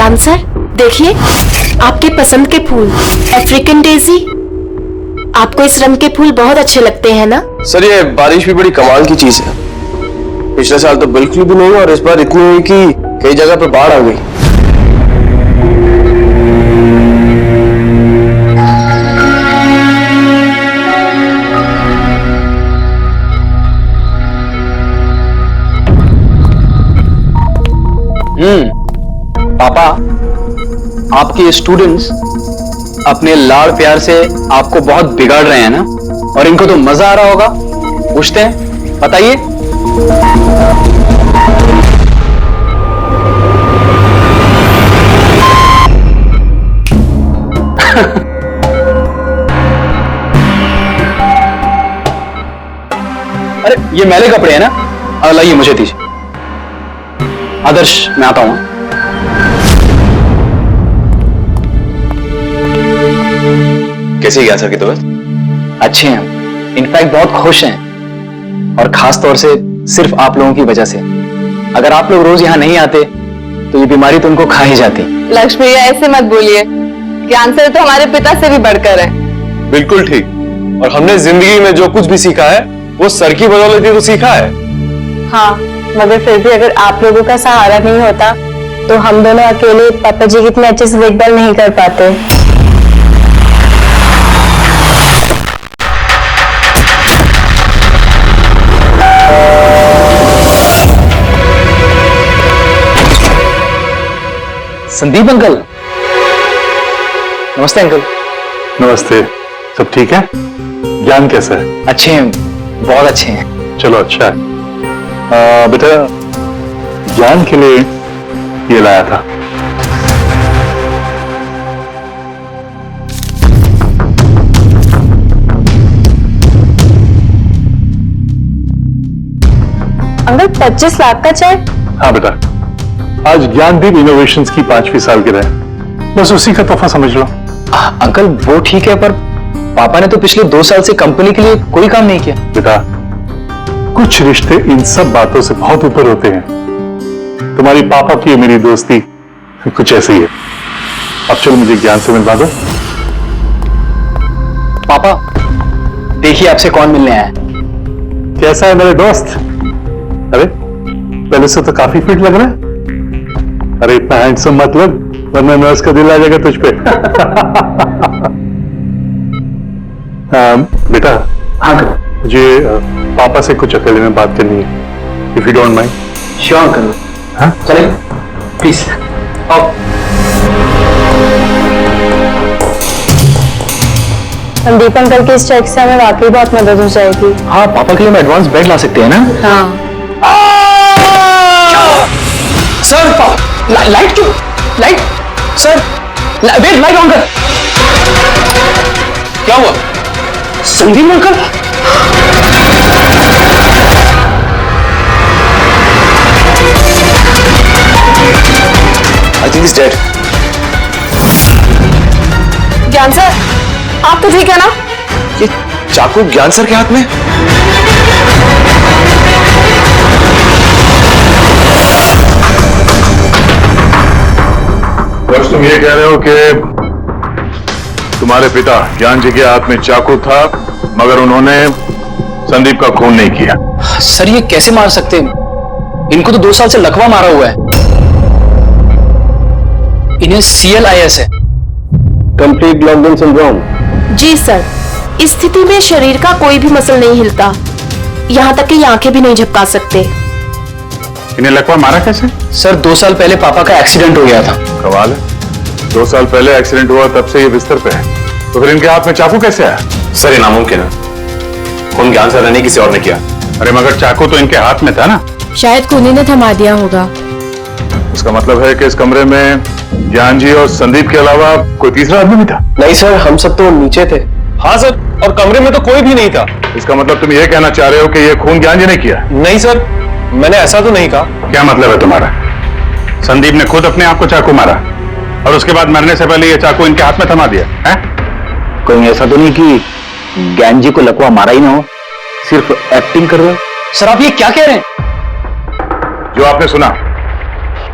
ज्ञान सर, देखिए आपके पसंद के फूल, अफ्रीकन डेजी। आपको इस रंग के फूल बहुत अच्छे लगते हैं ना? सर ये बारिश भी बड़ी कमाल की चीज है। पिछले साल तो बिल्कुल भी नहीं और इस बार इतनी हुई कि कई जगह पे बाढ़ आ गई। पापा, आपके स्टूडेंट्स अपने लाड़ प्यार से आपको बहुत बिगाड़ रहे हैं ना, और इनको तो मजा आ रहा होगा। पूछते हैं, बताइए। अरे ये मैले कपड़े हैं ना, लाइए मुझे दीजिए। आदर्श, मैं आता हूं। कैसी ज्ञान सर की तबीयत? अच्छे हैं, इनफैक्ट बहुत खुश हैं, और खास तौर से सिर्फ आप लोगों की वजह से। अगर आप लोग रोज यहाँ नहीं आते तो ये बीमारी तो उनको खा ही जाती। लक्ष्मी भैया ऐसे मत बोलिए, ज्ञान सर तो हमारे पिता से भी बढ़कर हैं। बिल्कुल ठीक। और हमने जिंदगी में जो कुछ भी सीखा है वो सर की बदौलत ही तो सीखा है। हाँ, मगर फिर भी अगर आप लोगों का सहारा नहीं होता तो हम दोनों अकेले पापा जी की इतने अच्छे से देखभाल नहीं कर पाते। संदीप अंकल। नमस्ते अंकल। नमस्ते। सब ठीक है? ज्ञान कैसा है? अच्छे हैं, बहुत अच्छे हैं। चलो अच्छा है। बेटा, ज्ञान के लिए ये लाया था। अंकल 25 लाख का चेक? हाँ बेटा, आज ज्ञानदीप इनोवेशंस की 5वीं सालगिरह है, बस उसी का तोहफा समझ लो। अंकल वो ठीक है, पर पापा ने तो पिछले 2 साल से कंपनी के लिए कोई काम नहीं किया। बेटा, कुछ रिश्ते इन सब बातों से बहुत ऊपर होते हैं। तुम्हारी पापा की मेरी दोस्ती कुछ ऐसी ही है। अब चलो मुझे ज्ञान से मिलवा दो। पापा देखिए आपसे कौन मिलने आया है। कैसा है मेरे दोस्त? अरे पहले से तो काफी फिट लग रहा है। अरे इतना हैंडसम मत लग, वरना नर्स का दिल आ जाएगा तुझ पे। बेटा, हाँ मुझे पापा से कुछ अकेले में बात करनी है, if you don't mind. Sure uncle. हाँ चले प्लीज आओ। संदीप अंकल के इस चेक से हमें वाकई बहुत मदद हो जाएगी। हाँ, पापा के लिए हम एडवांस बेड ला सकते हैं ना? हाँ। सर लाइट क्यों? Light sir, wait, light on कर। क्या हुआ? Sandeep uncle? I think he's dead. Gyan sir, आप तो ठीक है ना? ये चाकू ज्ञान सर के हाथ में? बस तुम ये कह रहे हो कि तुम्हारे पिता ज्ञान जी के हाथ में चाकू था, मगर उन्होंने संदीप का खून नहीं किया। सर ये कैसे मार सकते हैं? इनको तो 2 साल से लकवा मारा हुआ है। इन्हें CLIS है, कंप्लीट लॉकडाउन सिंड्रोम। जी सर, इस स्थिति में शरीर का कोई भी मसल नहीं हिलता, यहाँ तक कि आंखें भी नहीं झपका सकते। इन्हें लकवा मारा कैसे? सर 2 साल पहले पापा का एक्सीडेंट हो गया था। कमाल है, 2 साल पहले एक्सीडेंट हुआ, तब से ये बिस्तर पे है, तो फिर इनके हाथ में चाकू कैसे आया? सर ये नामुमकिन है, खून ज्ञान सर ने नहीं किसी और ने किया। अरे मगर चाकू तो इनके हाथ में था ना? शायद खूनी ने थमा दिया होगा। इसका मतलब है कि इस कमरे में ज्ञान जी और संदीप के अलावा कोई तीसरा आदमी नहीं था? नहीं सर, हम सब तो नीचे थे। हाँ सर, और कमरे में तो कोई भी नहीं था। इसका मतलब तुम ये कहना चाह रहे हो कि ये खून ज्ञान जी ने किया? नहीं सर, मैंने ऐसा तो नहीं कहा। क्या मतलब है तुम्हारा? संदीप ने खुद अपने आप को चाकू मारा और उसके बाद मरने से पहले ये चाकू इनके हाथ में थमा दिया है? कहीं ऐसा तो नहीं कि ज्ञान जी को लकवा मारा ही ना हो, सिर्फ एक्टिंग कर रहे हो? सर आप ये क्या कह रहे हैं? जो आपने सुना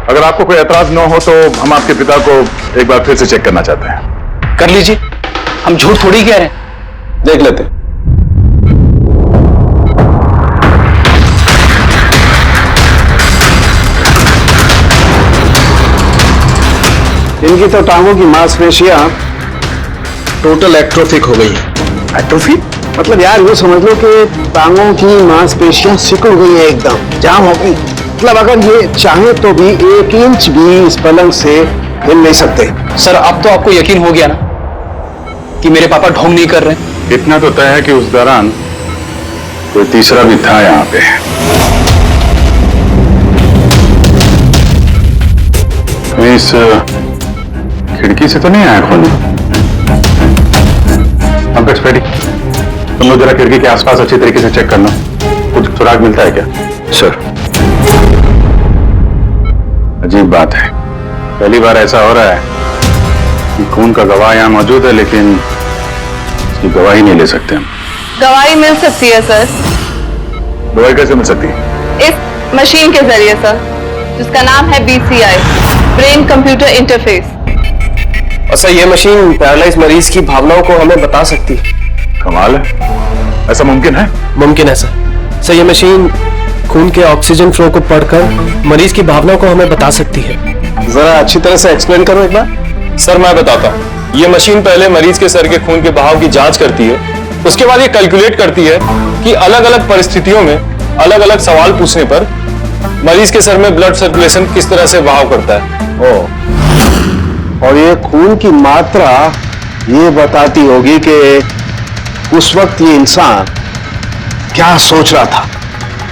अगर आपको कोई एतराज न हो तो हम आपके पिता को एक बार फिर से चेक करना चाहते हैं। कर लीजिए, हम झूठ थोड़ी कह रहे हैं। देख लेते हैं। इनकी तो टांगों की मांसपेशियां टोटल एट्रोफिक हो गई है। एट्रोफिक मतलब यार ये समझ लो कि टांगों की मांसपेशियां सिकुड़ गई है, एकदम जाम हो गई। मतलब अगर ये चाहे तो भी 1 इंच भी इस पलंग से हिल नहीं सकते। सर अब तो आपको यकीन हो गया ना कि मेरे पापा ढोंग नहीं कर रहे? इतना तो तय है कि उस दौरान कोई तीसरा भी था यहाँ पे। कहीं इस खिड़की से तो नहीं आया खून? पंकज पेडी, तुम लोग जरा खिड़की के आसपास अच्छी तरीके से चेक करना, कुछ सुराग मिलता है क्या? सर अजीब बात है, पहली बार ऐसा हो रहा है कि खून का गवाह यहाँ मौजूद है लेकिन इसकी गवाही नहीं ले सकते हम। गवाही मिल सकती है सर, गवाही कैसे मिल सकती है? इस मशीन के जरिए सर, जिसका नाम है BCI, ब्रेन कंप्यूटर इंटरफेस। और सर ये मशीन पैरालाइज मरीज की भावनाओं को हमें बता सकती है। कमाल है, ऐसा मुमकिन है? मुमकिन है सर। सर ये मशीन खून के ऑक्सीजन फ्लो को पढ़कर मरीज की भावनाओं को हमें बता सकती है। जरा अच्छी तरह से एक्सप्लेन करो एक बार। सर मैं बताता हूँ। ये मशीन पहले मरीज के सर के खून के बहाव की जांच करती है, उसके बाद ये कैलकुलेट करती है कि अलग अलग परिस्थितियों में अलग अलग सवाल पूछने पर मरीज के सर में ब्लड सर्कुलेशन किस तरह से बहाव करता है। और ये खून की मात्रा ये बताती होगी कि उस वक्त ये इंसान क्या सोच रहा था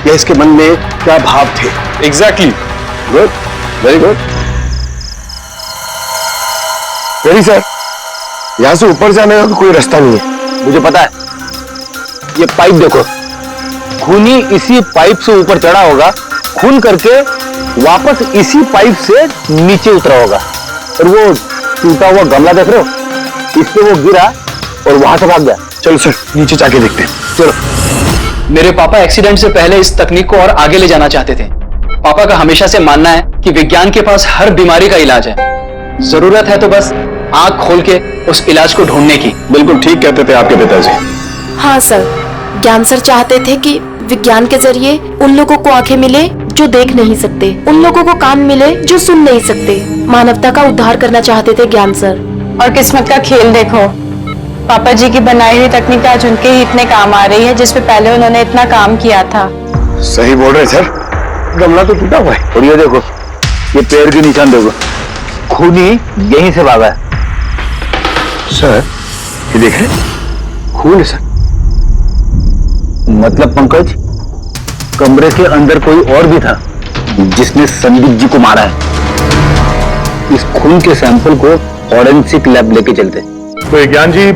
या इसके मन में क्या भाव थे। Exactly. Good, very good. Very sir, यहां से ऊपर जाने का कोई रास्ता नहीं है। मुझे पता है, ये पाइप देखो, खूनी इसी पाइप से ऊपर चढ़ा होगा, खून करके वापस इसी पाइप से नीचे उतरा होगा। और वो टूटा हुआ गमला देख रहे हो, इस पे वो गिरा और वहां से भाग गया। चलो सर नीचे जाके देखते हैं। चलो। मेरे पापा एक्सीडेंट से पहले इस तकनीक को और आगे ले जाना चाहते थे। पापा का हमेशा से मानना है कि विज्ञान के पास हर बीमारी का इलाज है, जरूरत है तो बस आंख खोल के उस इलाज को ढूंढने की। बिल्कुल ठीक कहते थे आपके पिताजी। हाँ सर, ज्ञान सर चाहते थे कि विज्ञान के जरिए उन लोगों को आंखें मिले जो देख नहीं सकते, उन लोगों को कान मिले जो सुन नहीं सकते। मानवता का उद्धार करना चाहते थे ज्ञान सर। और किस्मत का खेल देखो, पापा जी की बनाई हुई तकनीक आज उनके ही इतने काम आ रही है जिसपे पहले उन्होंने इतना काम किया था। सही बोल रहे सर, गमला तो टूटा हुआ है। और ये देखो, ये पैर के निशान देखो, खूनी यहीं से भागा है। सर ये देखें, खून है सर। मतलब पंकज, कमरे के अंदर कोई और भी था जिसने संदीप जी को मारा है। इस खून के सैंपल को फॉरेंसिक लैब लेके चलते। तो ज्ञान जी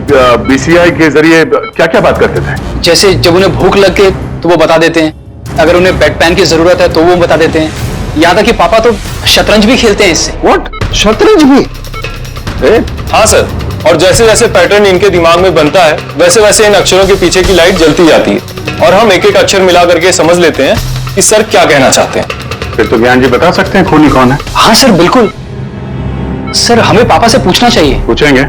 BCI के जरिए क्या क्या बात करते थे? जैसे जब उन्हें भूख लगे तो वो बता देते हैं, अगर उन्हें बेड पैन की जरूरत है तो वो बता देते हैं। यहाँ तक कि पापा तो शतरंज भी खेलते हैं इससे। व्हाट, शतरंज भी? हाँ सर, और जैसे जैसे पैटर्न इनके दिमाग में बनता है वैसे वैसे इन अक्षरों के पीछे की लाइट जलती जाती है और हम एक एक अक्षर मिला करके समझ लेते हैं कि सर क्या कहना चाहते हैं। फिर तो ज्ञान जी बता सकते हैं खूनी कौन है? हाँ सर बिल्कुल। सर हमें पापा से पूछना चाहिए। पूछेंगे,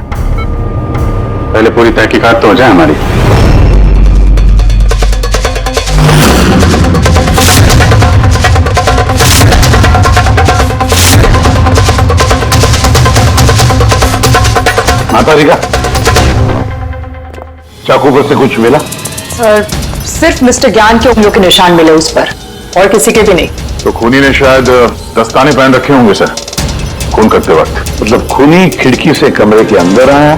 पहले पूरी तहकीकात तो हो जाए हमारी। माता जी का चाकू पर से कुछ मिला? सर सिर्फ मिस्टर ज्ञान के उंगलियों के निशान मिले उस पर, और किसी के भी नहीं। तो खूनी ने शायद दस्ताने पहन रखे होंगे सर खून करते वक्त। मतलब खूनी खिड़की से कमरे के अंदर आया,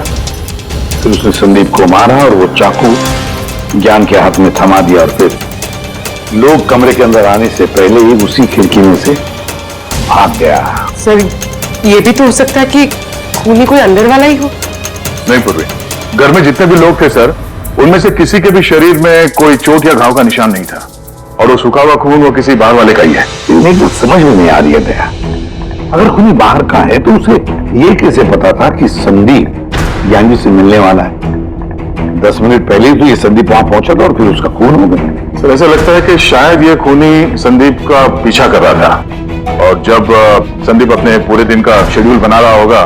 फिर उसने संदीप को मारा और वो चाकू ज्ञान के हाथ में थमा दिया और फिर लोग कमरे के अंदर आने से पहले ही उसी खिड़की में से भाग गया। सर ये भी तो हो सकता है कि खूनी कोई अंदर वाला ही हो। नहीं पूर्वी, घर में जितने भी लोग थे सर, उनमें से किसी के भी शरीर में कोई चोट या घाव का निशान नहीं था, और वो सूखा हुआ खून वो किसी बाहर वाले का ही है। एक बात समझ में नहीं आ रही है दया, अगर खूनी बाहर का है तो उसे ये कैसे पता था कि संदीप ज्ञान जी से मिलने वाला है? 10 मिनट पहले ही तो ये संदीप वहां पहुंचा था और फिर उसका खून हो गया। सर ऐसा लगता है कि शायद ये खूनी संदीप का पीछा कर रहा था और जब संदीप अपने पूरे दिन का शेड्यूल बना रहा होगा,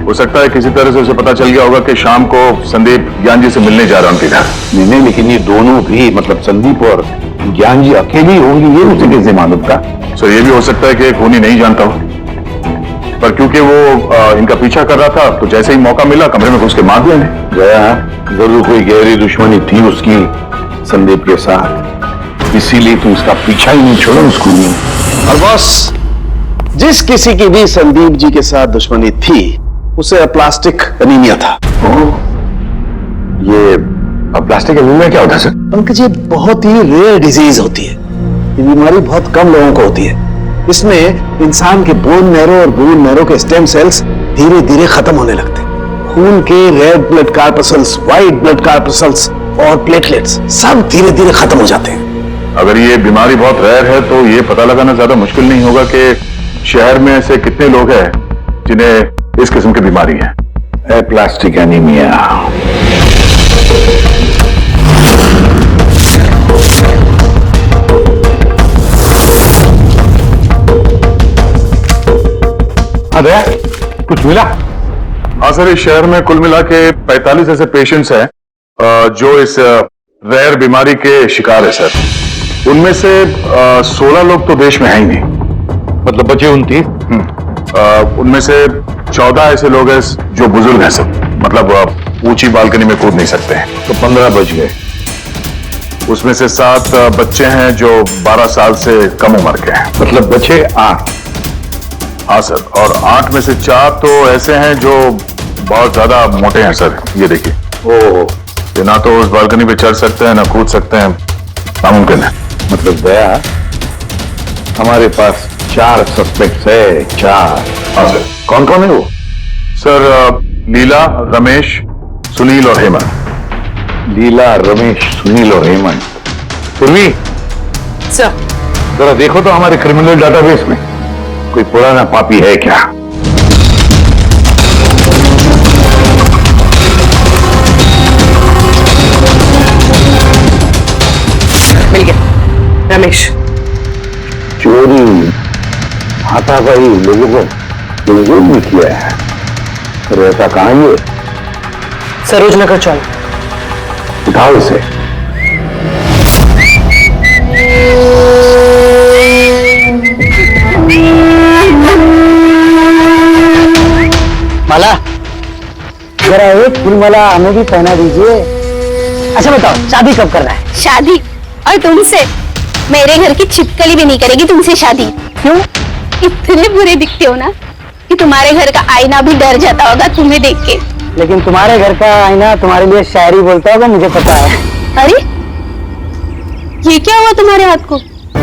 हो सकता है किसी तरह से उसे पता चल गया होगा कि शाम को संदीप ज्ञान जी से मिलने जा रहा है उनके घर। नहीं, लेकिन ये दोनों भी, मतलब संदीप और ज्ञान जी अकेले ही होंगी, ये उसे कैसे मालूम था? सो ये भी हो सकता है कि खूनी नहीं जानता हो, पर क्योंकि वो इनका पीछा कर रहा था तो जैसे ही मौका मिला कमरे में घुस के मार दिया इन्हें। गया जरूर कोई गहरी दुश्मनी थी उसकी संदीप के साथ, इसीलिए तो उसका पीछा ही नहीं छोड़ा उस खूनी। और बॉस, जिस किसी की भी संदीप जी के साथ दुश्मनी थी उसे प्लास्टिक एनीमिया था। ये प्लास्टिक एनीमिया क्या होता है सर? पंकज, ये बहुत ही रेयर डिजीज होती है। ये बीमारी बहुत कम लोगों को होती है। इसमें इंसान के बोन मैरो और बोन मैरो के स्टेम सेल्स धीरे धीरे खत्म होने लगते हैं। खून के red blood corpuscles, white blood corpuscles और प्लेटलेट्स सब धीरे धीरे खत्म हो जाते हैं। अगर ये बीमारी बहुत रेयर है तो ये पता लगाना ज्यादा मुश्किल नहीं होगा कि शहर में ऐसे कितने लोग हैं जिन्हें इस किस्म की बीमारी है। Plastic anaemia. अरे कुछ मिला? हाँ सर, इस शहर में कुल मिला के 45 ऐसे पेशेंट्स हैं जो इस रेयर बीमारी के शिकार है सर। उनमें से 16 लोग तो देश में हैं ही नहीं, मतलब बचे 29। उनमें से 14 ऐसे लोग हैं जो बुजुर्ग हैं सब, मतलब ऊंची बालकनी में कूद नहीं सकते हैं। तो 15 बच गए। उसमें से 7 बच्चे हैं जो 12 साल से कम उम्र के हैं। मतलब बचे 8। हाँ सर, और 8 में से 4 तो ऐसे हैं जो बहुत ज्यादा मोटे हैं सर। ये देखिए, ये ना तो उस बालकनी पे चढ़ सकते हैं ना कूद सकते हैं, नामुमकिन है। मतलब दया, हमारे पास 4 सस्पेक्ट्स है। 4। हाँ सर। कौन कौन है वो? सर लीला, रमेश, सुनील और हेमंत। लीला, रमेश, सुनील और हेमंत। पूर्वी सर, जरा देखो तो हमारे क्रिमिनल डाटाबेस में कोई पुराना पापी है क्या? मिल गया रमेश। चोरी, हाथापाई, लोगों को मजबूर भी किया है। रहता कहाँ ये? सरोज नगर चौक। उठाओ इसे। माला, जरा एक फूल माला हमें भी पहना दीजिए। अच्छा बताओ, शादी कब करना है? शादी? और तुमसे? मेरे घर की छिपकली भी नहीं करेगी तुमसे शादी। क्यों? इतने बुरे दिखते हो ना कि तुम्हारे घर का आईना भी डर जाता होगा तुम्हें देख के। लेकिन तुम्हारे घर का आईना तुम्हारे लिए शायरी बोलता होगा, मुझे पता है। अरे ये क्या हुआ तुम्हारे हाथ को?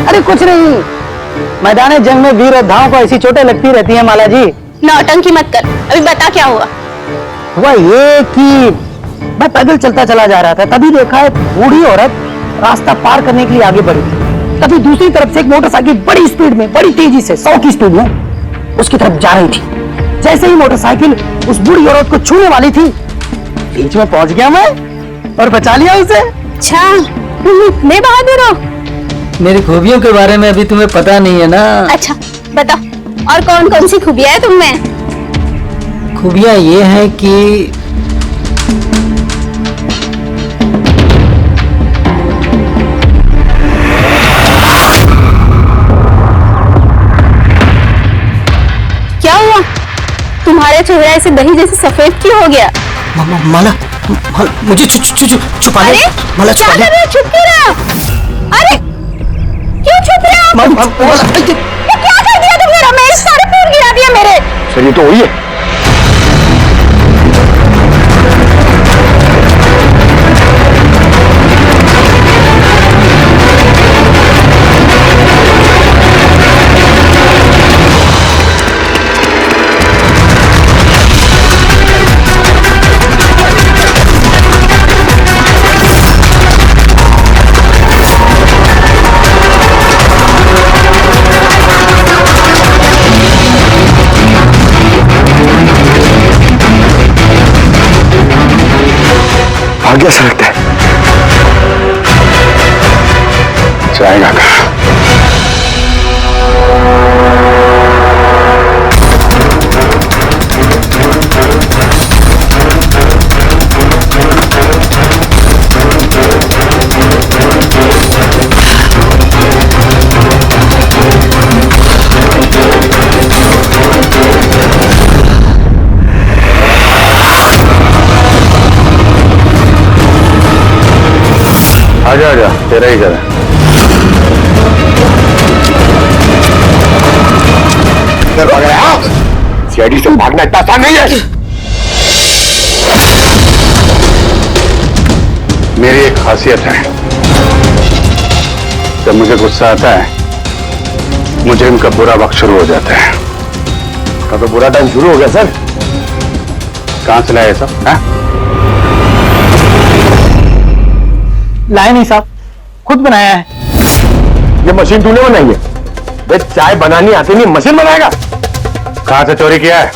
अरे कुछ नहीं, मैदान जंग में वीर योद्धाओं को ऐसी चोटें लगती रहती हैं माला जी। नौटंकी मत कर, अभी बता क्या हुआ। हुआ ये कि मैं पैदल चलता चला जा रहा था, तभी देखा एक बूढ़ी औरत रास्ता पार करने के लिए आगे बढ़ी। तभी दूसरी तरफ से एक मोटरसाइकिल बड़ी स्पीड में, बड़ी तेजी से 100 की स्पीड में उसकी तरफ जा रही थी। जैसे ही मोटरसाइकिल उस बूढ़ी औरत को छूने वाली थी, बीच में पहुंच गया मैं और बचा लिया उसे। अच्छा, तुम इतने बहादुर हो। मेरी खूबियों के बारे में अभी तुम्हें पता नहीं है ना। अच्छा बताओ, और कौन कौन सी खूबियां है तुम में? खूबियां ये हैं कि क्या हुआ? तुम्हारा चेहरा ऐसे दही जैसे सफेद क्यों हो गया? माला, मुझे छुपा ले। अरे माला क्या छुपा कर रहे हो? छुप क्यों रहे हो? अरे क्यों छुप रहे हो? ये क्या कर दिया तुमने? रमेश, सारे फूल गिरा दिया मेरे। सर ये तो वही है। भाग्य से लगता है जाएगा कहाँ? तेरा ही घर है। सीआईडी से भागना इतना आसान नहीं है। मेरी एक खासियत है, जब मुझे गुस्सा आता है मुझे इनका बुरा वक्त शुरू हो जाता है। तो बुरा टाइम शुरू हो गया सर। कहां से लाया सब? लाए नहीं साहब, खुद बनाया है। ये मशीन तूने बनाई है? बे चाय बनानी आती नहीं, मशीन बनाएगा? कहां से चोरी किया है?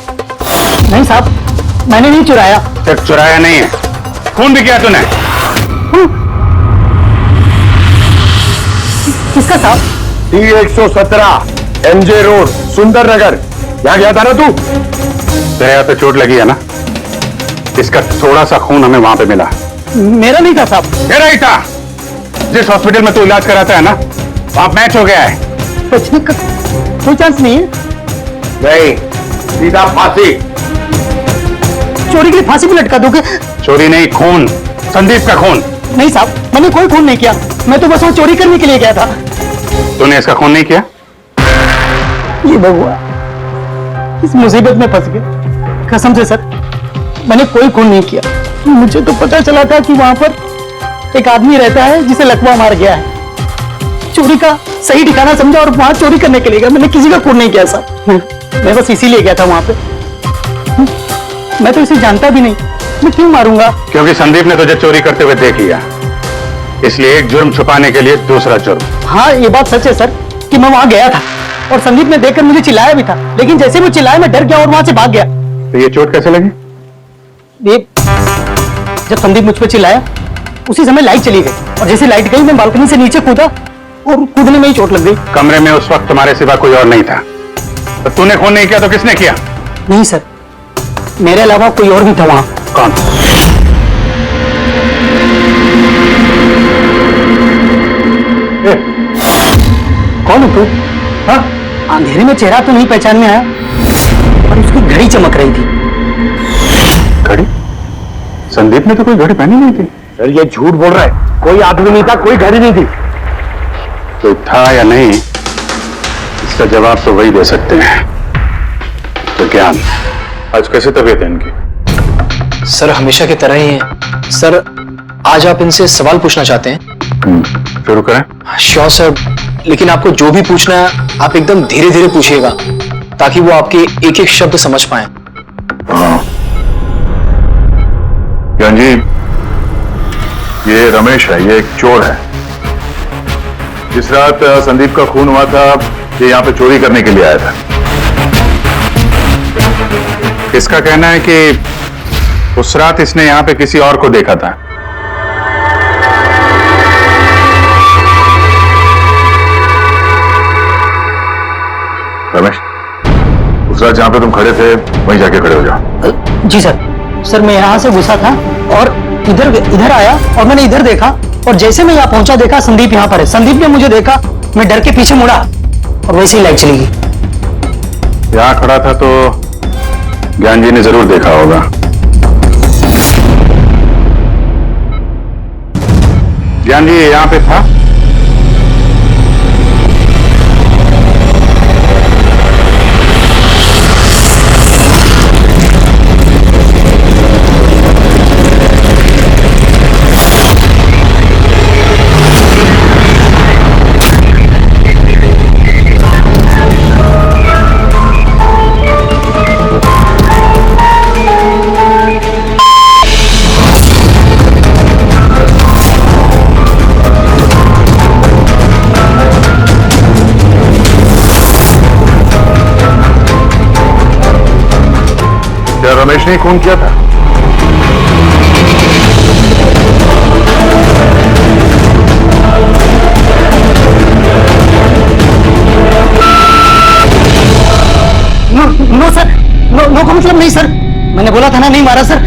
नहीं साहब, मैंने नहीं चुराया। सिर्फ चुराया नहीं है, खून भी किया तूने। किसका साहब? T117 MJ रोड सुंदरनगर, यहां गया था ना तू? तेरे हाथ पे चोट लगी है ना, इसका थोड़ा सा खून हमें वहां पे मिला। मेरा नहीं था साहब। मेरा ही था। जिस हॉस्पिटल में तू इलाज कराता है ना, वहां मैच हो गया है। बचने का कोई चांस नहीं है। नहीं, सीधा फांसी। चोरी के लिए फांसी भी लटका दोगे? चोरी नहीं, खून, संदीप का खून। नहीं साहब, मैंने कोई खून नहीं किया, मैं तो बस वो चोरी करने के लिए गया था। तूने इसका खून नहीं किया? ये भगवान, इस मुसीबत में फंस गए। कसम से सर, मैंने कोई खून नहीं किया। मुझे तो पता चला था कि वहां पर एक आदमी रहता है जिसे लकवा मार गया है। चोरी का सही ठिकाना समझा और वहां चोरी करने के लिए गया। मैंने किसी का खून नहीं किया सर, मैं बस इसीलिए गया था वहां पे। मैं तो इसे जानता भी नहीं, मैं क्यों मारूंगा? क्योंकि संदीप ने तुझे चोरी करते हुए देख लिया, इसलिए एक जुर्म छुपाने के लिए दूसरा जुर्म। हाँ, ये बात सच है सर कि मैं वहां गया था और संदीप ने देखकर मुझे चिल्लाया भी था, लेकिन जैसे वो चिल्लाया मैं डर गया और वहां से भाग गया। तो ये चोट कैसे लगी? ये जब संदीप मुझ पर चिल्लाया उसी समय लाइट चली गई और जैसे लाइट गई मैं बालकनी से नीचे कूदा और कूदने में ही चोट लग गई। कमरे में उस वक्त तुम्हारे सिवा कोई और नहीं था, तो तूने खून नहीं किया तो किसने किया? नहीं सर, मेरे अलावा कोई और भी था वहां। कौन? कौन है तू? हाँ? अंधेरे में चेहरा तो नहीं पहचान में आया, पर उसकी घड़ी चमक रही थी। घड़ी? संदीप ने तो कोई घड़ी पहनी नहीं थी। सर ये झूठ बोल रहा है, कोई आदमी नहीं था, कोई घड़ी नहीं थी। तो था या नहीं, इसका जवाब तो वही दे सकते हैं। तो ज्ञान, आज कैसे तबीयत है इनकी? सर हमेशा की तरह ही है। सर आज आप इनसे सवाल पूछना चाहते हैं? शुरू करें? श्योर सर, लेकिन आपको जो भी पूछना है आप एकदम धीरे धीरे पूछिएगा ताकि वो आपके एक एक शब्द समझ पाए। ज्ञान जी, ये रमेश है, ये एक चोर है। जिस रात संदीप का खून हुआ था, ये यहाँ पे चोरी करने के लिए आया था। इसका कहना है कि उस रात इसने यहाँ पे किसी और को देखा था। रमेश, उस रात जहां पे तुम खड़े थे वहीं जाके खड़े हो जाओ। जी सर। सर मैं यहाँ से घुसा था और इधर आया और मैंने इधर देखा और जैसे मैं यहाँ पहुंचा देखा संदीप यहाँ पर है। संदीप ने मुझे देखा, मैं डर के पीछे मुड़ा और वैसे ही लाइट चली गई। यहाँ खड़ा था तो ज्ञान जी ने जरूर देखा होगा। ज्ञान जी यहाँ पे था? रमेश ने खून किया था? नो सर, नो का मतलब नहीं सर, मैंने बोला था ना नहीं मारा सर।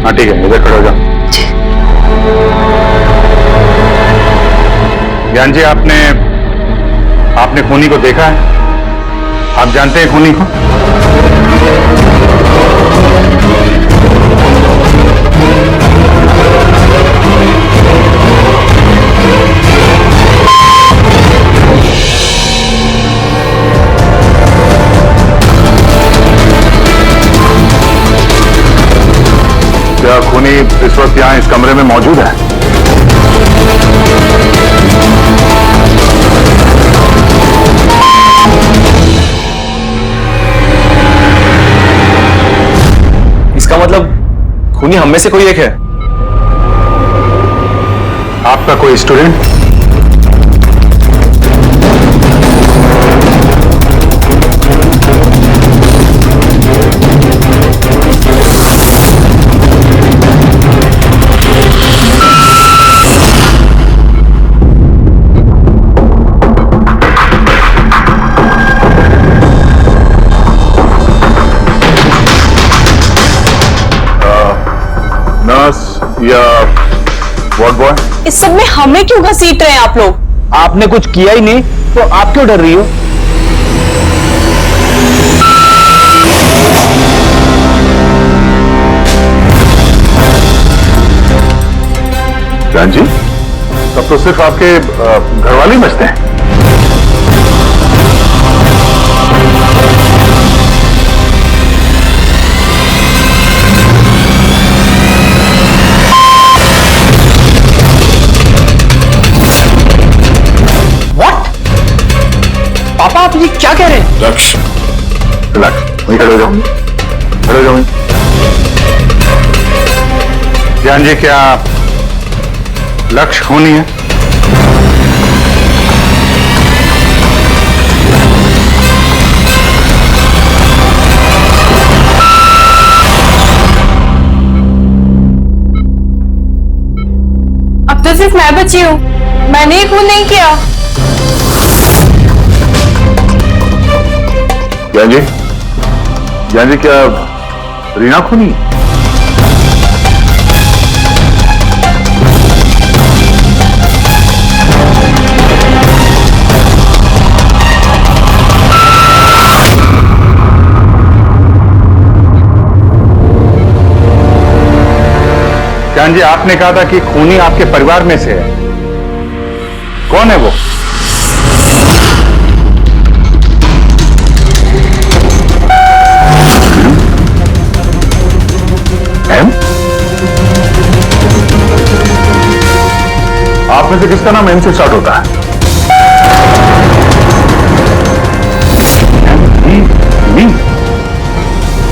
हाँ ठीक है, इधर खड़े हो जाओ। ज्ञान जी, आपने खूनी को देखा है? आप जानते हैं खूनी को? इस वक्त यहाँ इस कमरे में मौजूद है? इसका मतलब खूनी हम में से कोई एक है। आपका कोई स्टूडेंट? या वार्ड बॉय? इस सब में हमें क्यों घसीट रहे हैं आप लोग? आपने कुछ किया ही नहीं तो आप क्यों डर रही हो? जान जी, तब तो सिर्फ आपके घर वाले ही बचते हैं। पापा आप ये क्या कह रहे हैं? लक्ष्य, रिलैक्स, वहीं खड़े हो जाओ, खड़े हो जाओ। जान जी, क्या लक्ष्य खूनी है? अब तो सिर्फ मैं बची हूँ, मैंने ही खून नहीं किया। जान जी, क्या रीना खूनी? जान जी, आपने कहा था कि खूनी आपके परिवार में से है। कौन है वो? आप में से किसका नाम एम से स्टार्ट होता है?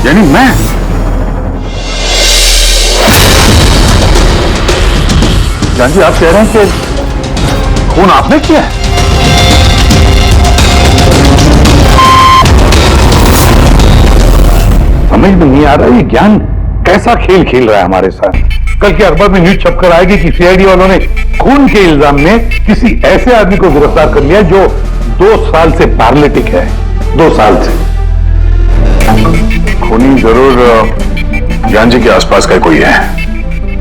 यानी मैं? जान जी, आप कह रहे हैं कि खून आपने किया है? समझ में नहीं आ रहा ये ज्ञान कैसा खेल खेल रहा है हमारे साथ। कल के अखबार में न्यूज छपकर आएगी कि सीआईडी वालों ने खून के इल्जाम में किसी ऐसे आदमी को गिरफ्तार कर लिया जो 2 साल से पैरालिटिक है। 2 साल से। खूनी जरूर ज्ञान जी के आसपास का कोई है।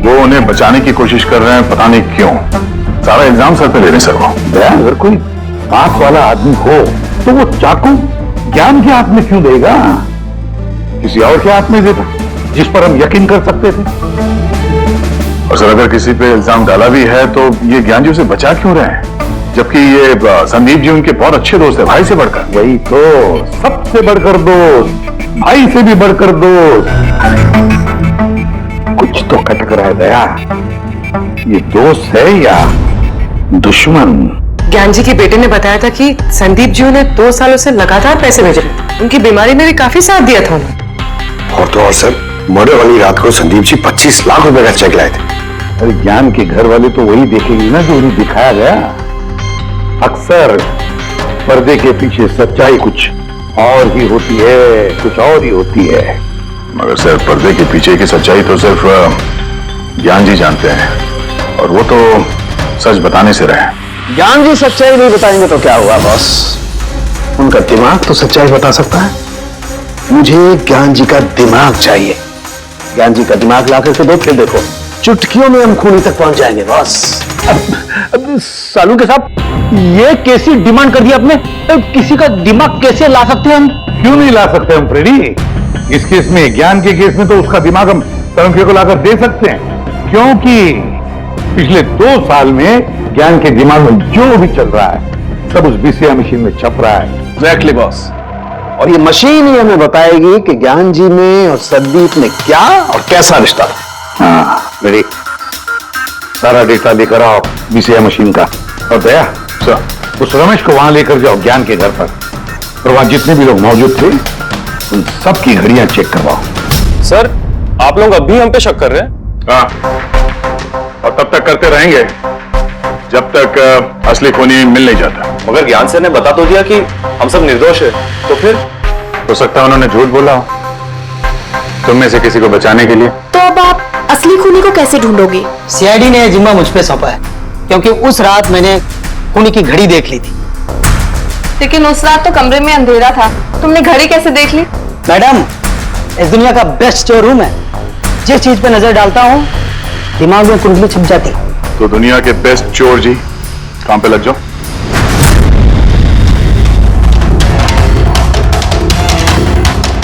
वो उन्हें बचाने की कोशिश कर रहे हैं, पता नहीं क्यों। सारा इल्जाम सर पे ले रहे हैं सर वो। अगर कोई आंख वाला आदमी हो तो वो चाकू ज्ञान के हाथ में क्यों देगा? किसी और के हाथ में देता जिस पर हम यकीन कर सकते थे। और सर, अगर किसी पे इल्जाम डाला भी है तो ये ज्ञान जी उसे बचा क्यों रहे हैं? जबकि ये संदीप जी उनके बहुत अच्छे दोस्त है, भाई से बढ़कर। वही तो, सबसे बढ़कर दोस्त, भाई से भी बढ़कर दोस्त। कुछ तो खटक रहा है दया। ये दोस्त है या दुश्मन? ज्ञान जी के बेटे ने बताया था कि संदीप जी ने 2 सालों से लगातार पैसे भेजे। उनकी बीमारी में भी काफी साथ दिया था उन्होंने। और तो और सर, मर्डर वाली रात को संदीप जी 25 लाख रुपए का चेक लाए थे। अरे ज्ञान के घर वाले तो वही देखेंगे ना जो उन्हें दिखाया गया। अक्सर पर्दे के पीछे सच्चाई कुछ और ही होती है, कुछ और ही होती है। मगर सर, पर्दे के पीछे की सच्चाई तो सिर्फ ज्ञान जी जानते हैं, और वो तो सच बताने से रहे। ज्ञान जी सच्चाई नहीं बताएंगे तो क्या हुआ बॉस? उनका दिमाग तो सच्चाई बता सकता है। मुझे ज्ञान जी का दिमाग चाहिए। ज्ञान जी का दिमाग ला करके दो, फिर देखो चुटकियों में हम खूनी तक पहुंच जाएंगे बॉस। अब सालू के साहब, ये कैसी डिमांड कर दी आपने? किसी का दिमाग कैसे ला सकते हैं हम? क्यों नहीं ला सकते हम फ्रेडी? इस केस में, ज्ञान के केस में तो उसका दिमाग हम तरुण को लाकर दे सकते हैं, क्योंकि पिछले 2 साल में ज्ञान के दिमाग में जो भी चल रहा है सब उस बीसीआई मशीन में छप रहा है। Exactly boss. और ये मशीन ही हमें बताएगी कि ज्ञान जी में और संदीप में क्या और कैसा रिश्ता था। हाँ, मेरी सारा डेटा लेकर आओ बीसीआई मशीन का। और दया सर, उस रमेश को वहां लेकर जाओ ज्ञान के घर पर, और वहां जितने भी लोग मौजूद थे उन सबकी घड़ियां चेक करवाओ। सर, आप लोग अब भी हम पे शक कर रहे हैं? हाँ, और तब तक करते रहेंगे जब तक असली खूनी मिल नहीं जाता। मगर ज्ञान सर ने बता तो दिया कि हम सब निर्दोष है, तो फिर? हो सकता है उन्होंने झूठ बोला हो तुम में से किसी को बचाने के लिए। तो अब आप असली खूनी को कैसे ढूंढोगे? सीआईडी ने जिम्मा मुझ पे सौंपा है, क्योंकि उस रात मैंने खूनी की घड़ी देख ली थी। लेकिन उस रात तो कमरे में अंधेरा था, तुमने घड़ी कैसे देख ली? मैडम, इस दुनिया का बेस्ट जो रूम है, जिस चीज पे नजर डालता हूँ दिमाग में कुंडली छप जाती। तो दुनिया के बेस्ट चोर जी काम पे लग जाओ।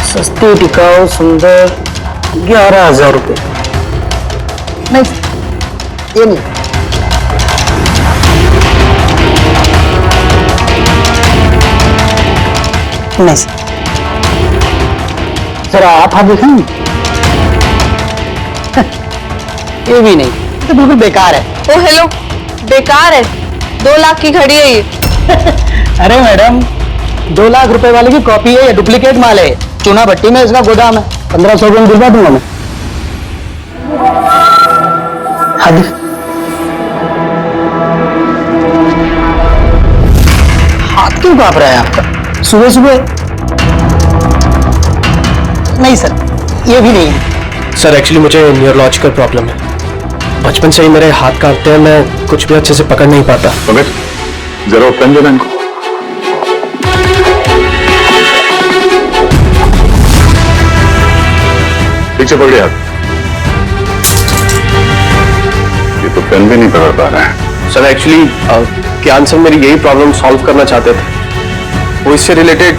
सस्ती टिकाऊ सुंदर 11,000 रुपए। नहीं, ये नहीं। नहीं सर, जरा आप हाथ दिखाएंगे? ये भी नहीं, ये तो बिल्कुल बेकार है। ओ हेलो, बेकार है? 2 लाख की घड़ी है ये। अरे मैडम, 2 लाख रुपए वाले की कॉपी है, ये डुप्लीकेट माल है। चूना भट्टी में इसका गोदाम है, 1500 रुपये में दिलवा दूंगा मैं। हाथ क्यों कांप रहा है आपका सुबह सुबह? नहीं सर, ये भी नहीं है। सर, एक्चुअली मुझे न्यूरोलॉजिकल प्रॉब्लम है। बचपन से ही मेरे हाथ कांपते हैं, मैं कुछ भी अच्छे से पकड़ नहीं पाता। जरा पेन देना इनको। ठीक से पकड़िए हाथ। ये तो पेन भी नहीं पकड़ पा रहा है। सर, एक्चुअली ज्ञान सर मेरी यही प्रॉब्लम सॉल्व करना चाहते थे। वो इससे रिलेटेड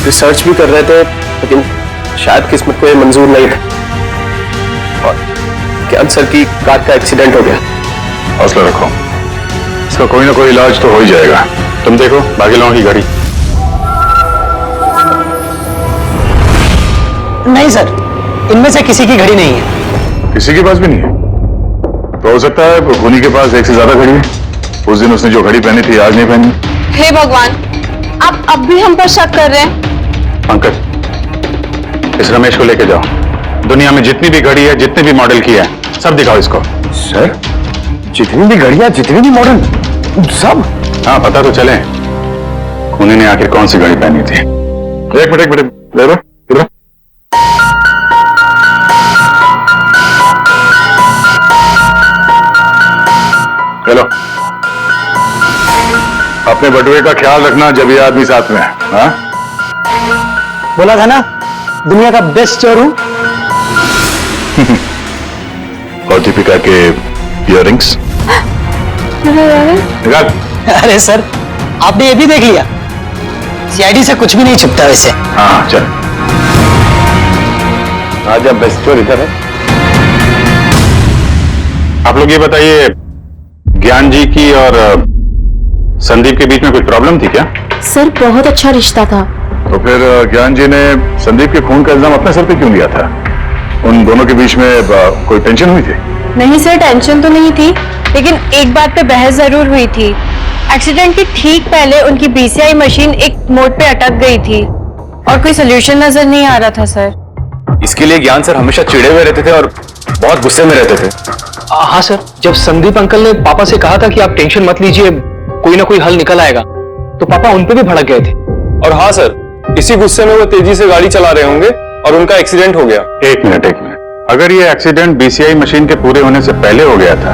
रिसर्च भी कर रहे थे, लेकिन शायद किस्मत को ये मंजूर नहीं है और ज्ञान सर की कार का एक्सीडेंट हो गया। हौसला रखो, इसका कोई ना कोई इलाज तो हो ही जाएगा। तुम देखो बाकी लोगों की घड़ी। नहीं सर, इनमें से किसी की घड़ी नहीं है। किसी के पास भी नहीं है? तो हो सकता है खूनी के पास एक से ज्यादा घड़ी है। उस दिन उसने जो घड़ी पहनी थी आज नहीं पहनी। हे भगवान, आप अब भी हम पर शक कर रहे हैं? पंकज, इस रमेश को लेके जाओ। दुनिया में जितनी भी घड़ी है, जितने भी मॉडल की है, सब दिखाओ इसको। सर, जितनी भी घड़ियां, जितने भी मॉडल, सब? हाँ, पता तो चले खूनी ने आखिर कौन सी घड़ी पहनी थी। एक मिनट ले लो, इधर। चलो, अपने बटुए का ख्याल रखना जब ये आदमी साथ में है। हाँ? बोला था ना, दुनिया का बेस्ट चोर हूं। और दीपिका के इयररिंग्स निकाल। अरे सर, आपने ये भी देख लिया? सीआईडी से कुछ भी नहीं छुपता वैसे। हाँ चल, आज अब बेस्ट चोर इधर है। आप लोग ये बताइए, ज्ञान जी की और संदीप के बीच में कोई प्रॉब्लम थी क्या? सर, बहुत अच्छा रिश्ता था। तो फिर ज्ञान जी ने संदीप के खून का इल्जाम अपने सर पे क्यों लिया था? उन दोनों के बीच में कोई टेंशन हुई थी? नहीं सर, टेंशन तो नहीं थी, लेकिन एक बात पे बहस जरूर हुई थी। एक्सीडेंट के ठीक पहले उनकी बीसीआई मशीन एक मोड़ पे अटक गई थी और कोई सोल्यूशन नजर नहीं आ रहा था सर। इसके लिए ज्ञान सर हमेशा चिढ़े हुए रहते थे और बहुत गुस्से में रहते थे। हाँ सर, जब संदीप अंकल ने पापा से कहा था कि आप टेंशन मत लीजिए, कोई ना कोई हल निकल आएगा, तो पापा उन पे भी भड़क गए थे। और हाँ सर, इसी गुस्से में वो तेजी से गाड़ी चला रहे होंगे और उनका एक्सीडेंट हो गया। एक मिनट, अगर ये एक्सीडेंट बीसीआई मशीन के पूरे होने से पहले हो गया था,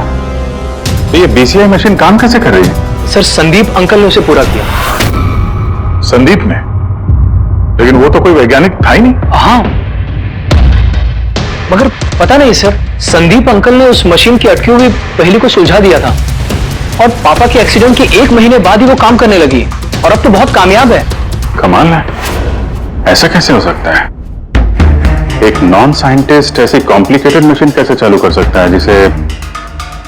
तो ये बीसीआई मशीन काम कैसे कर रही है? सर, संदीप अंकल ने उसे पूरा किया। संदीप ने? लेकिन वो तो कोई वैज्ञानिक था ही नहीं। हाँ, मगर पता नहीं सर, संदीप अंकल ने उस मशीन की अटकी हुई पहेली को सुलझा दिया था और पापा के एक्सीडेंट के 1 महीने बाद ही वो काम करने लगी और अब तो बहुत कामयाब है। कमाल है, ऐसा कैसे हो सकता है? एक नॉन साइंटिस्ट ऐसी कॉम्प्लिकेटेड मशीन कैसे चालू कर सकता है जिसे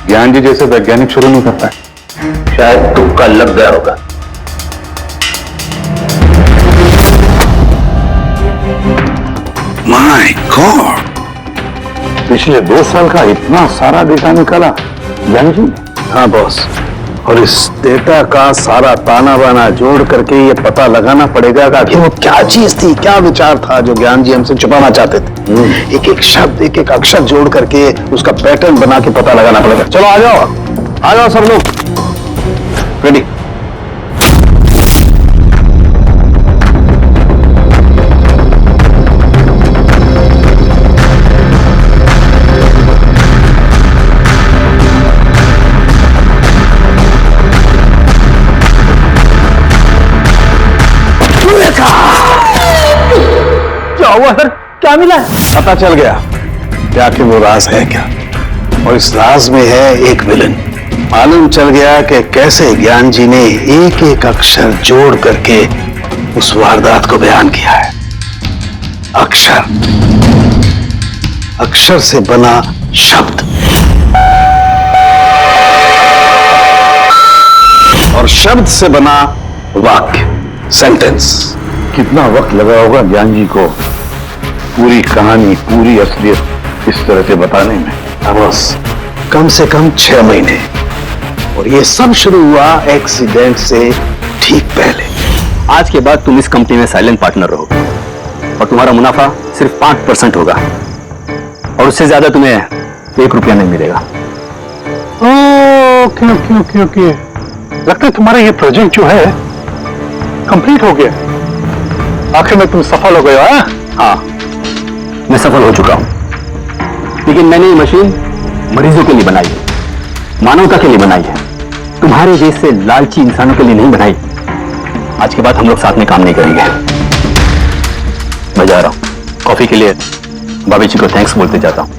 ज्ञान जी जैसे वैज्ञानिक शुरू नहीं कर पाए? शायद तुक्का लग गया होगा। माय गॉड, पिछले 2 साल का इतना सारा डेटा निकाला ज्ञान जी। हाँ बॉस, और इस डेटा का सारा ताना बाना जोड़ करके ये पता लगाना पड़ेगा कि वो क्या चीज थी, क्या विचार था जो ज्ञान जी हमसे छुपाना चाहते थे। एक एक शब्द, एक एक अक्षर जोड़ करके उसका पैटर्न बना के पता लगाना पड़ेगा। चलो आ जाओ सब लोग। रेडी? क्या हुआ सर, क्या मिला? पता चल गया क्या कि वो राज है क्या, और इस राज में है एक विलन। मालूम चल गया कि कैसे ज्ञान जी ने एक एक अक्षर जोड़ करके उस वारदात को बयान किया है। अक्षर, अक्षर से बना शब्द, और शब्द से बना वाक्य, सेंटेंस। कितना वक्त लगा होगा ज्ञान जी को पूरी कहानी, पूरी असलियत इस तरह से बताने में? बस कम से कम 6 महीने, और ये सब शुरू हुआ एक्सीडेंट से ठीक पहले। आज के बाद तुम इस कंपनी में साइलेंट पार्टनर रहो और तुम्हारा मुनाफा सिर्फ 5% होगा, और उससे ज्यादा तुम्हें 1 रुपया नहीं मिलेगा। ओके। लगता है तुम्हारा ये प्रोजेक्ट जो है कंप्लीट हो गया। आखिर में तुम सफल हो गए हो? हाँ, मैं सफल हो चुका हूं, लेकिन मैंने ये मशीन मरीजों के लिए बनाई है, मानवता के लिए बनाई है, तुम्हारे जैसे लालची इंसानों के लिए नहीं बनाई। आज के बाद हम लोग साथ में काम नहीं करेंगे। मैं जा रहा हूं, कॉफी के लिए भाभी जी को थैंक्स बोलते जाता हूं।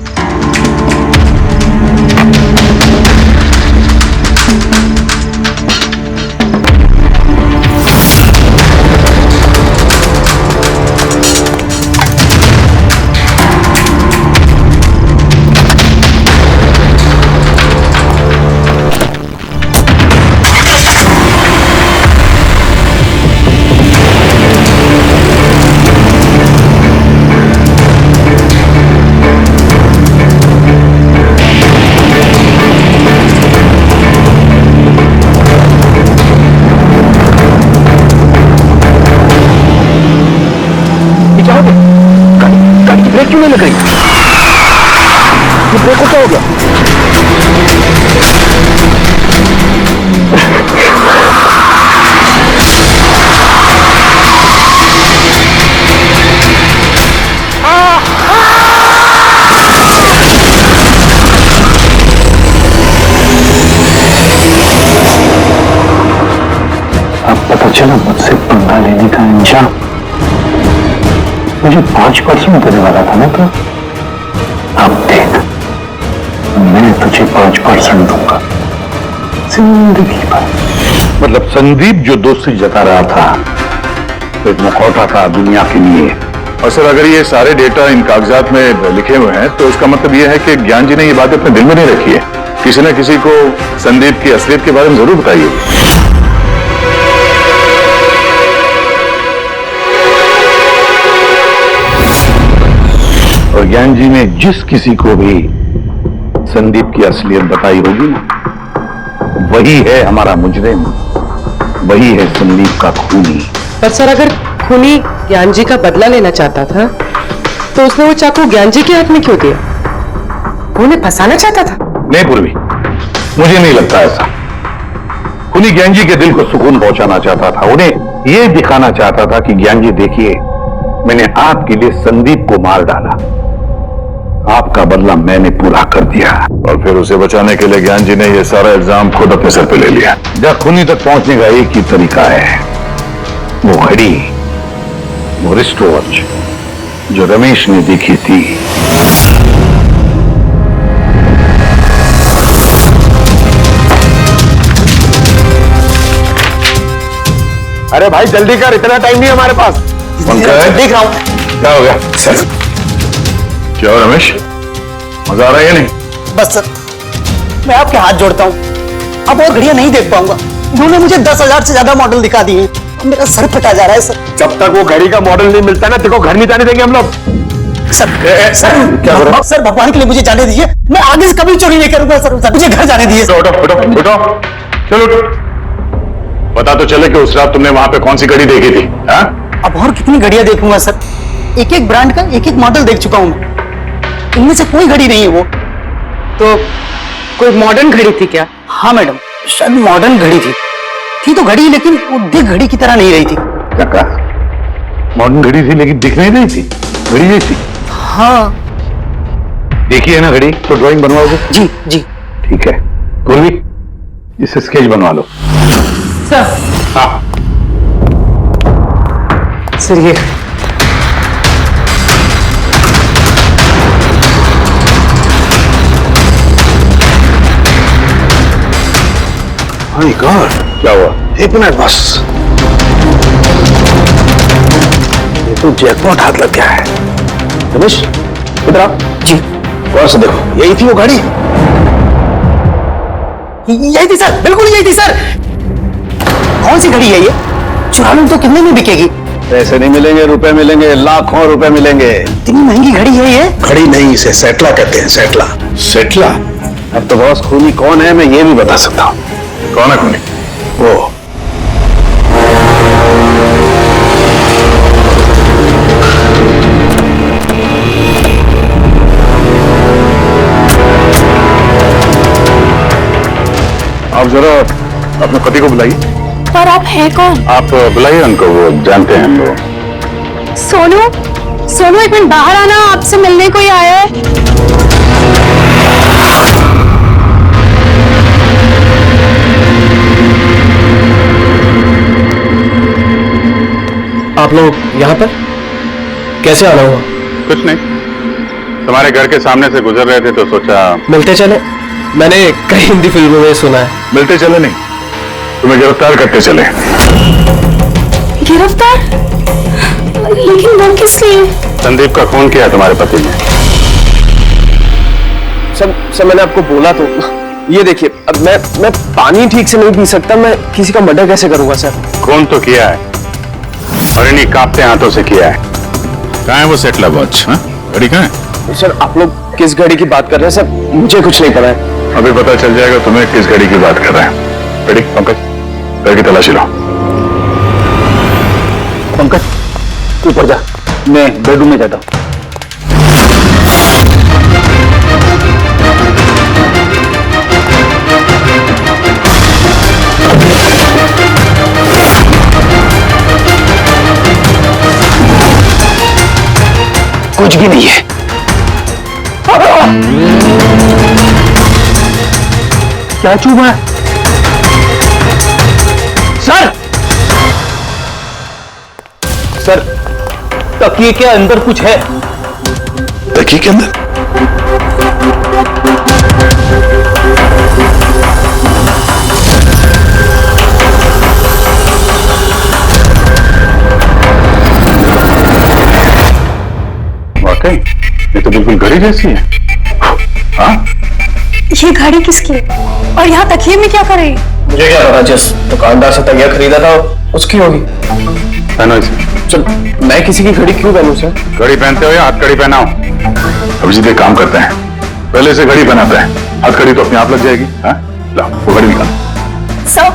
ब्रेक क्यों नहीं लग रही? ये ब्रेक को क्या हो गया? अब पता चला मुझसे पंगा लेने का अंजाम। मुझे 5% देने वाला था ना, तो अब देख, मैं तुझे 5% दूंगा जिंदगी भर। मतलब संदीप जो दोस्ती जता रहा था, तो एक मुखौटा था दुनिया के लिए। और सर, अगर ये सारे डेटा इन कागजात में लिखे हुए हैं तो इसका मतलब ये है कि ज्ञान जी ने ये बात अपने दिल में नहीं रखी है। किसी न किसी को संदीप की असलियत के बारे में जरूर बताइए। और ज्ञान जी ने जिस किसी को भी संदीप की असलियत बताई होगी ना, वही है हमारा मुजरिम, वही है संदीप का खूनी। पर सर, अगर खूनी ज्ञान जी का बदला लेना चाहता था तो उसने वो चाकू ज्ञान जी के हाथ में क्यों दिया? वो उन्हें फंसाना चाहता था? नहीं पूर्वी, मुझे नहीं लगता ऐसा। खूनी ज्ञान जी के दिल को सुकून पहुंचाना चाहता था, उन्हें यह दिखाना चाहता था कि ज्ञान जी देखिए, मैंने आपके लिए संदीप को मार डाला, आपका बदला मैंने पूरा कर दिया। और फिर उसे बचाने के लिए ज्ञान जी ने यह सारा इल्जाम खुद अपने सर पे ले लिया। जब खूनी तक पहुंचने का एक ही तरीका है, वो घड़ी, वो रिस्ट वॉच जो रमेश ने देखी थी। अरे भाई जल्दी कर, इतना टाइम नहीं हमारे पास। देख रहा हूं। क्या हो गया सर? क्या हो रमेश, मजा आ रहा है या नहीं? बस सर, मैं आपके हाथ जोड़ता हूं, अब और घड़ियां नहीं देख पाऊंगा। इन्होंने मुझे 10,000 से ज्यादा मॉडल दिखा दिए, मेरा सर फटा जा रहा है सर। जब तक वो घड़ी का मॉडल नहीं मिलता ना, तेरे को घर नहीं जाने देंगे हम लोग। सर सर भगवान के लिए मुझे जाने दीजिए, मैं आगे से कभी चोरी नहीं करूंगा सर, मुझे घर जाने दीजिए। उठो चलो पता तो चले कि उस रात तुमने वहां पे कौन सी घड़ी देखी थी। हाँ? अब और कितनी घड़ियां देखूंगा सर, एक एक ब्रांड का एक एक मॉडल देख चुका हूं मैं, इनमें से कोई घड़ी नहीं है वो। तो कोई मॉडर्न घड़ी थी क्या? हाँ मैडम, शायद मॉडर्न घड़ी थी तो घड़ी, लेकिन वो दिख घड़ी की तरह नहीं रही थी। क्या कहा? मॉडर्न घड़ी थी लेकिन दिख नहीं रही थी, घड़ी जैसी। हाँ देखी है ना घड़ी, तो ड्राइंग बनवाओगे? जी जी। ठीक है, पूर्वी इसे स्केच बनवा लो। सर। हाँ सर ये माय गॉड, क्या हुआ? एक मिनट बस, ये तो जैकपॉट हाथ लग गया है। रमेश इधर आप। जी। गौर से देखो, यही थी वो गाड़ी। यही थी सर, बिल्कुल यही थी सर। कौन सी घड़ी है ये? चुरा लूं तो कितने में बिकेगी? पैसे नहीं मिलेंगे, रुपए मिलेंगे, लाखों रुपए मिलेंगे। इतनी महंगी घड़ी है ये? घड़ी नहीं, इसे सेटला कहते हैं, सेटला। सेटला? अब तो बॉस खूनी कौन है मैं ये भी बता सकता हूँ। कौन है खूनी? वो आप जरा अपने पति को बुलाइए। पर आप हैं कौन? आप बुलाइए उनको, वो जानते हैं हम लोग। सोनू, सोनू एक मिनट बाहर आना, आपसे मिलने कोई आया है। आप लोग यहाँ पर कैसे आना हुआ? कुछ नहीं, तुम्हारे घर के सामने से गुजर रहे थे तो सोचा मिलते चले। मैंने कई हिंदी फिल्मों में सुना है। मिलते चले नहीं, तुम्हें गिरफ्तार करते चले। गिरफ्तार? लेकिन वो किस लिए? संदीप का खून किया तुम्हारे पति ने। सब मैंने आपको बोला तो। ये देखिए, अब मैं पानी ठीक से नहीं पी सकता, मैं किसी का मर्डर कैसे करूंगा सर? खून तो किया है और इन्हीं कांपते हाथों से किया है। कहाँ है वो सेटला वॉच? घड़ी कहाँ है? सर आप लोग किस घड़ी की बात कर रहे हैं सर? मुझे कुछ नहीं पता है। अभी पता चल जाएगा तुम्हें किस घड़ी की बात कर रहे हैं। घड़ी पंकज, घर की तलाशी लो। पंकज ऊपर जा, मैं बेडरूम में जाता हूँ। कुछ भी नहीं है। क्या चूमा है? सर तकिए के अंदर कुछ है। तकिए के अंदर? वाकई ये तो बिल्कुल घड़ी जैसी है। हाँ, ये घड़ी किसकी है? और यहाँ तकिए में क्या कर रही? मुझे क्या पता, जिस दुकानदार से तकिया खरीदा था उसकी होगी। पहनो इसे। चल, मैं किसी की घड़ी क्यों पहनूं सर? घड़ी पहनते हो या हाथ घड़ी पहनाओ? अब सीधे काम करते हैं, पहले से घड़ी पहनाते हैं, हाथ घड़ी तो अपने आप लग जाएगी। हाँ, लो वो घड़ी निकाल। सर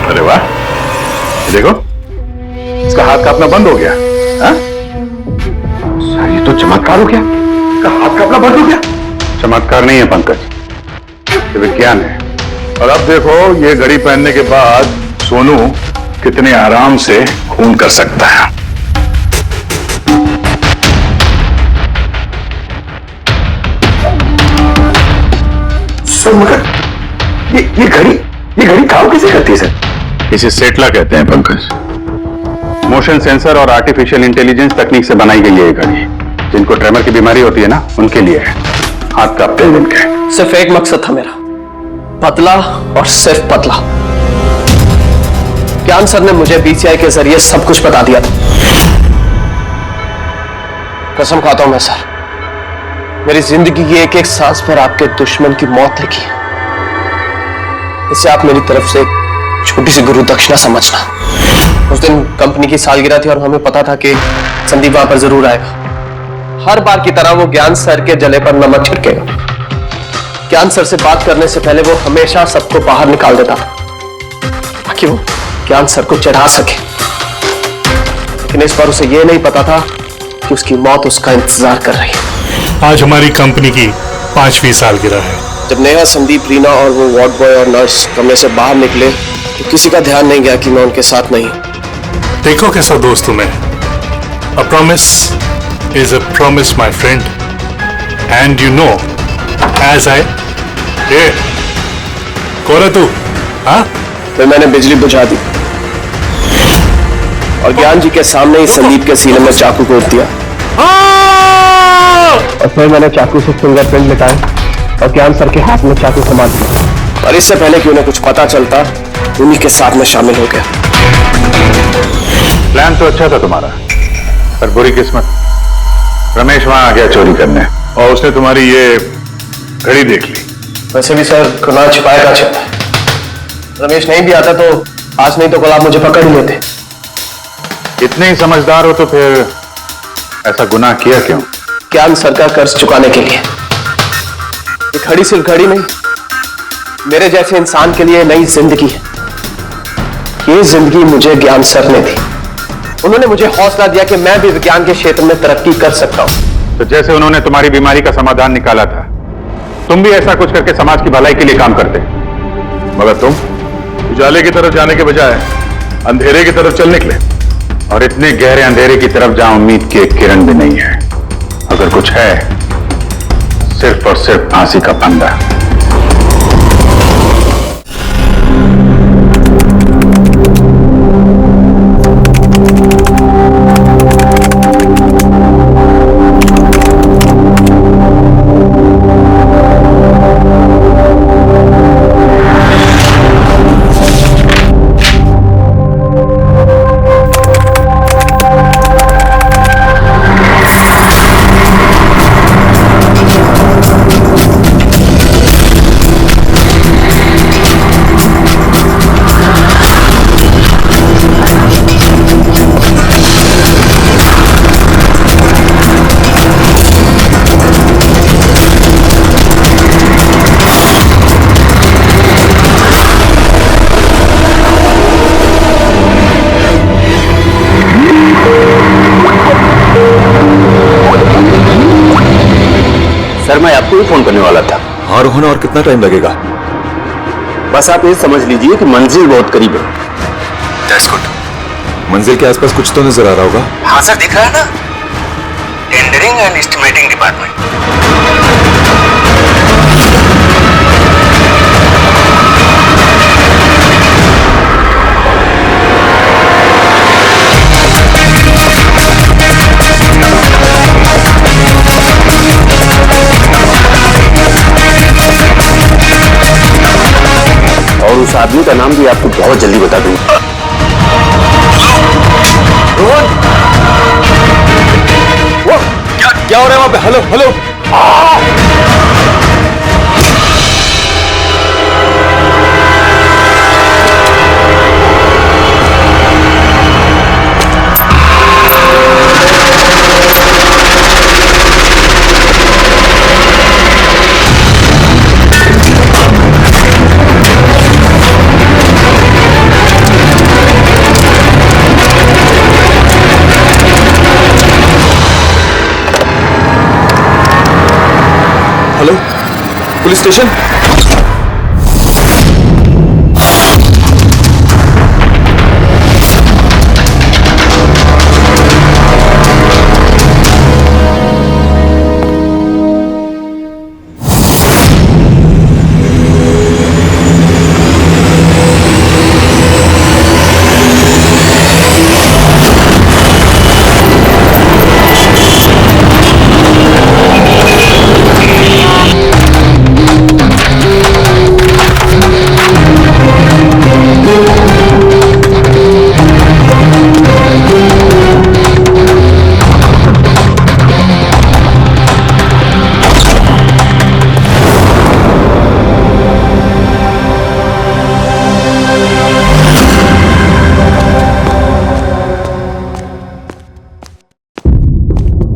अरे वाह, ये देखो इसका हाथ कांपना बंद हो गया। हाँ? सर ये तो चमत्कार हो गया, इसका हाथ कांपना बंद हो गया। चमत्कार नहीं है पंकज, ये विज्ञान है। और अब देखो ये घड़ी पहनने के बाद सोनू कितने आराम से खून कर सकता है। सर मगर ये घड़ी काम कैसे करती है सर? इसे सेटला कहते हैं पंकज। मोशन सेंसर और आर्टिफिशियल इंटेलिजेंस तकनीक से बनाई गई है ये घड़ी। जिनको ट्रेमर की बीमारी होती है ना, उनके लिए है। हाथ कांपते हैं जिनके। सिर्फ एक मकसद था मेरा, पतला और सिर्फ पतला। ज्ञान सर ने मुझे बीसीआई के जरिए सब कुछ बता दिया था। कसम खाता हूं मैं सर, मेरी जिंदगी की एक एक सांस पर आपके दुश्मन की मौत लिखी है। इसे आप मेरी तरफ से छोटी सी गुरु दक्षिणा समझना। उस दिन कंपनी की सालगिरह थी और हमें पता था कि संदीप वहां पर जरूर आएगा। हर बार की तरह वो ज्ञान सर के जले पर नमक छिड़केगा। ज्ञान सर से बात करने से पहले वो हमेशा सबको बाहर निकाल देता था ताकि वो ज्ञान सर को चढ़ा सके। लेकिन इस बार उसे यह नहीं पता था कि उसकी मौत उसका इंतजार कर रही है। आज हमारी कंपनी की 5वीं सालगिरह है। जब नेहा, संदीप, रीना और वो वार्ड बॉय और नर्स कमरे से बाहर निकले तो किसी का ध्यान नहीं गया कि मैं उनके साथ नहीं। देखो कैसा दोस्त हूं मैं। A promise is a promise, my friend. And you know, as I... कौन है तू? हाँ? फिर मैंने बिजली बुझा दी और ज्ञान जी के सामने ही संदीप के सीने में चाकू घोंप दिया। और फिर मैंने चाकू से फिंगरप्रिंट मिटाए और ज्ञान सर के हाथ में चाकू थमा दिया। और इससे पहले कि उन्हें कुछ पता चलता, उन्हीं के साथ में शामिल हो गया। प्लान तो अच्छा था तुम्हारा, पर बुरी किस्मत, रमेश वहां आ गया चोरी करने और उसने तुम्हारी ये घड़ी देख ली। वैसे भी सर, गुनाह छिपाए का छिपा है। रमेश नहीं भी आता तो आज नहीं तो कल आप मुझे पकड़ ही लेते। इतने ही समझदार हो तो फिर ऐसा गुनाह किया क्यों? ज्ञान सर का कर्ज चुकाने के लिए। ये घड़ी सिर्फ घड़ी नहीं, मेरे जैसे इंसान के लिए नई जिंदगी है। ये जिंदगी मुझे ज्ञान सर ने दी। उन्होंने मुझे हौसला दिया कि मैं भी विज्ञान के क्षेत्र में तरक्की कर सकता हूं। तो जैसे उन्होंने तुम्हारी बीमारी का समाधान निकाला था, तुम भी ऐसा कुछ करके समाज की भलाई के लिए काम करते। मगर तुम उजाले की तरफ जाने के बजाय अंधेरे की तरफ चल निकले, और इतने गहरे अंधेरे की तरफ जहां उम्मीद की एक किरण भी नहीं है। अगर कुछ है, सिर्फ और सिर्फ फांसी का फंदा। सर, मैं आपको ही फोन करने वाला था। हाँ रोहन, और कितना टाइम लगेगा? बस आप ये समझ लीजिए कि मंजिल बहुत करीब है। That's good. मंजिल के आसपास कुछ तो नजर आ रहा होगा। हाँ सर, दिख रहा है ना, टेंडरिंग एंड एस्टिमेटिंग डिपार्टमेंट। और उस आदमी का नाम भी आपको बहुत जल्दी बता दूंगा। रोहन, वो क्या हो रहा है वहां पे? Hello hello. Hello, police station.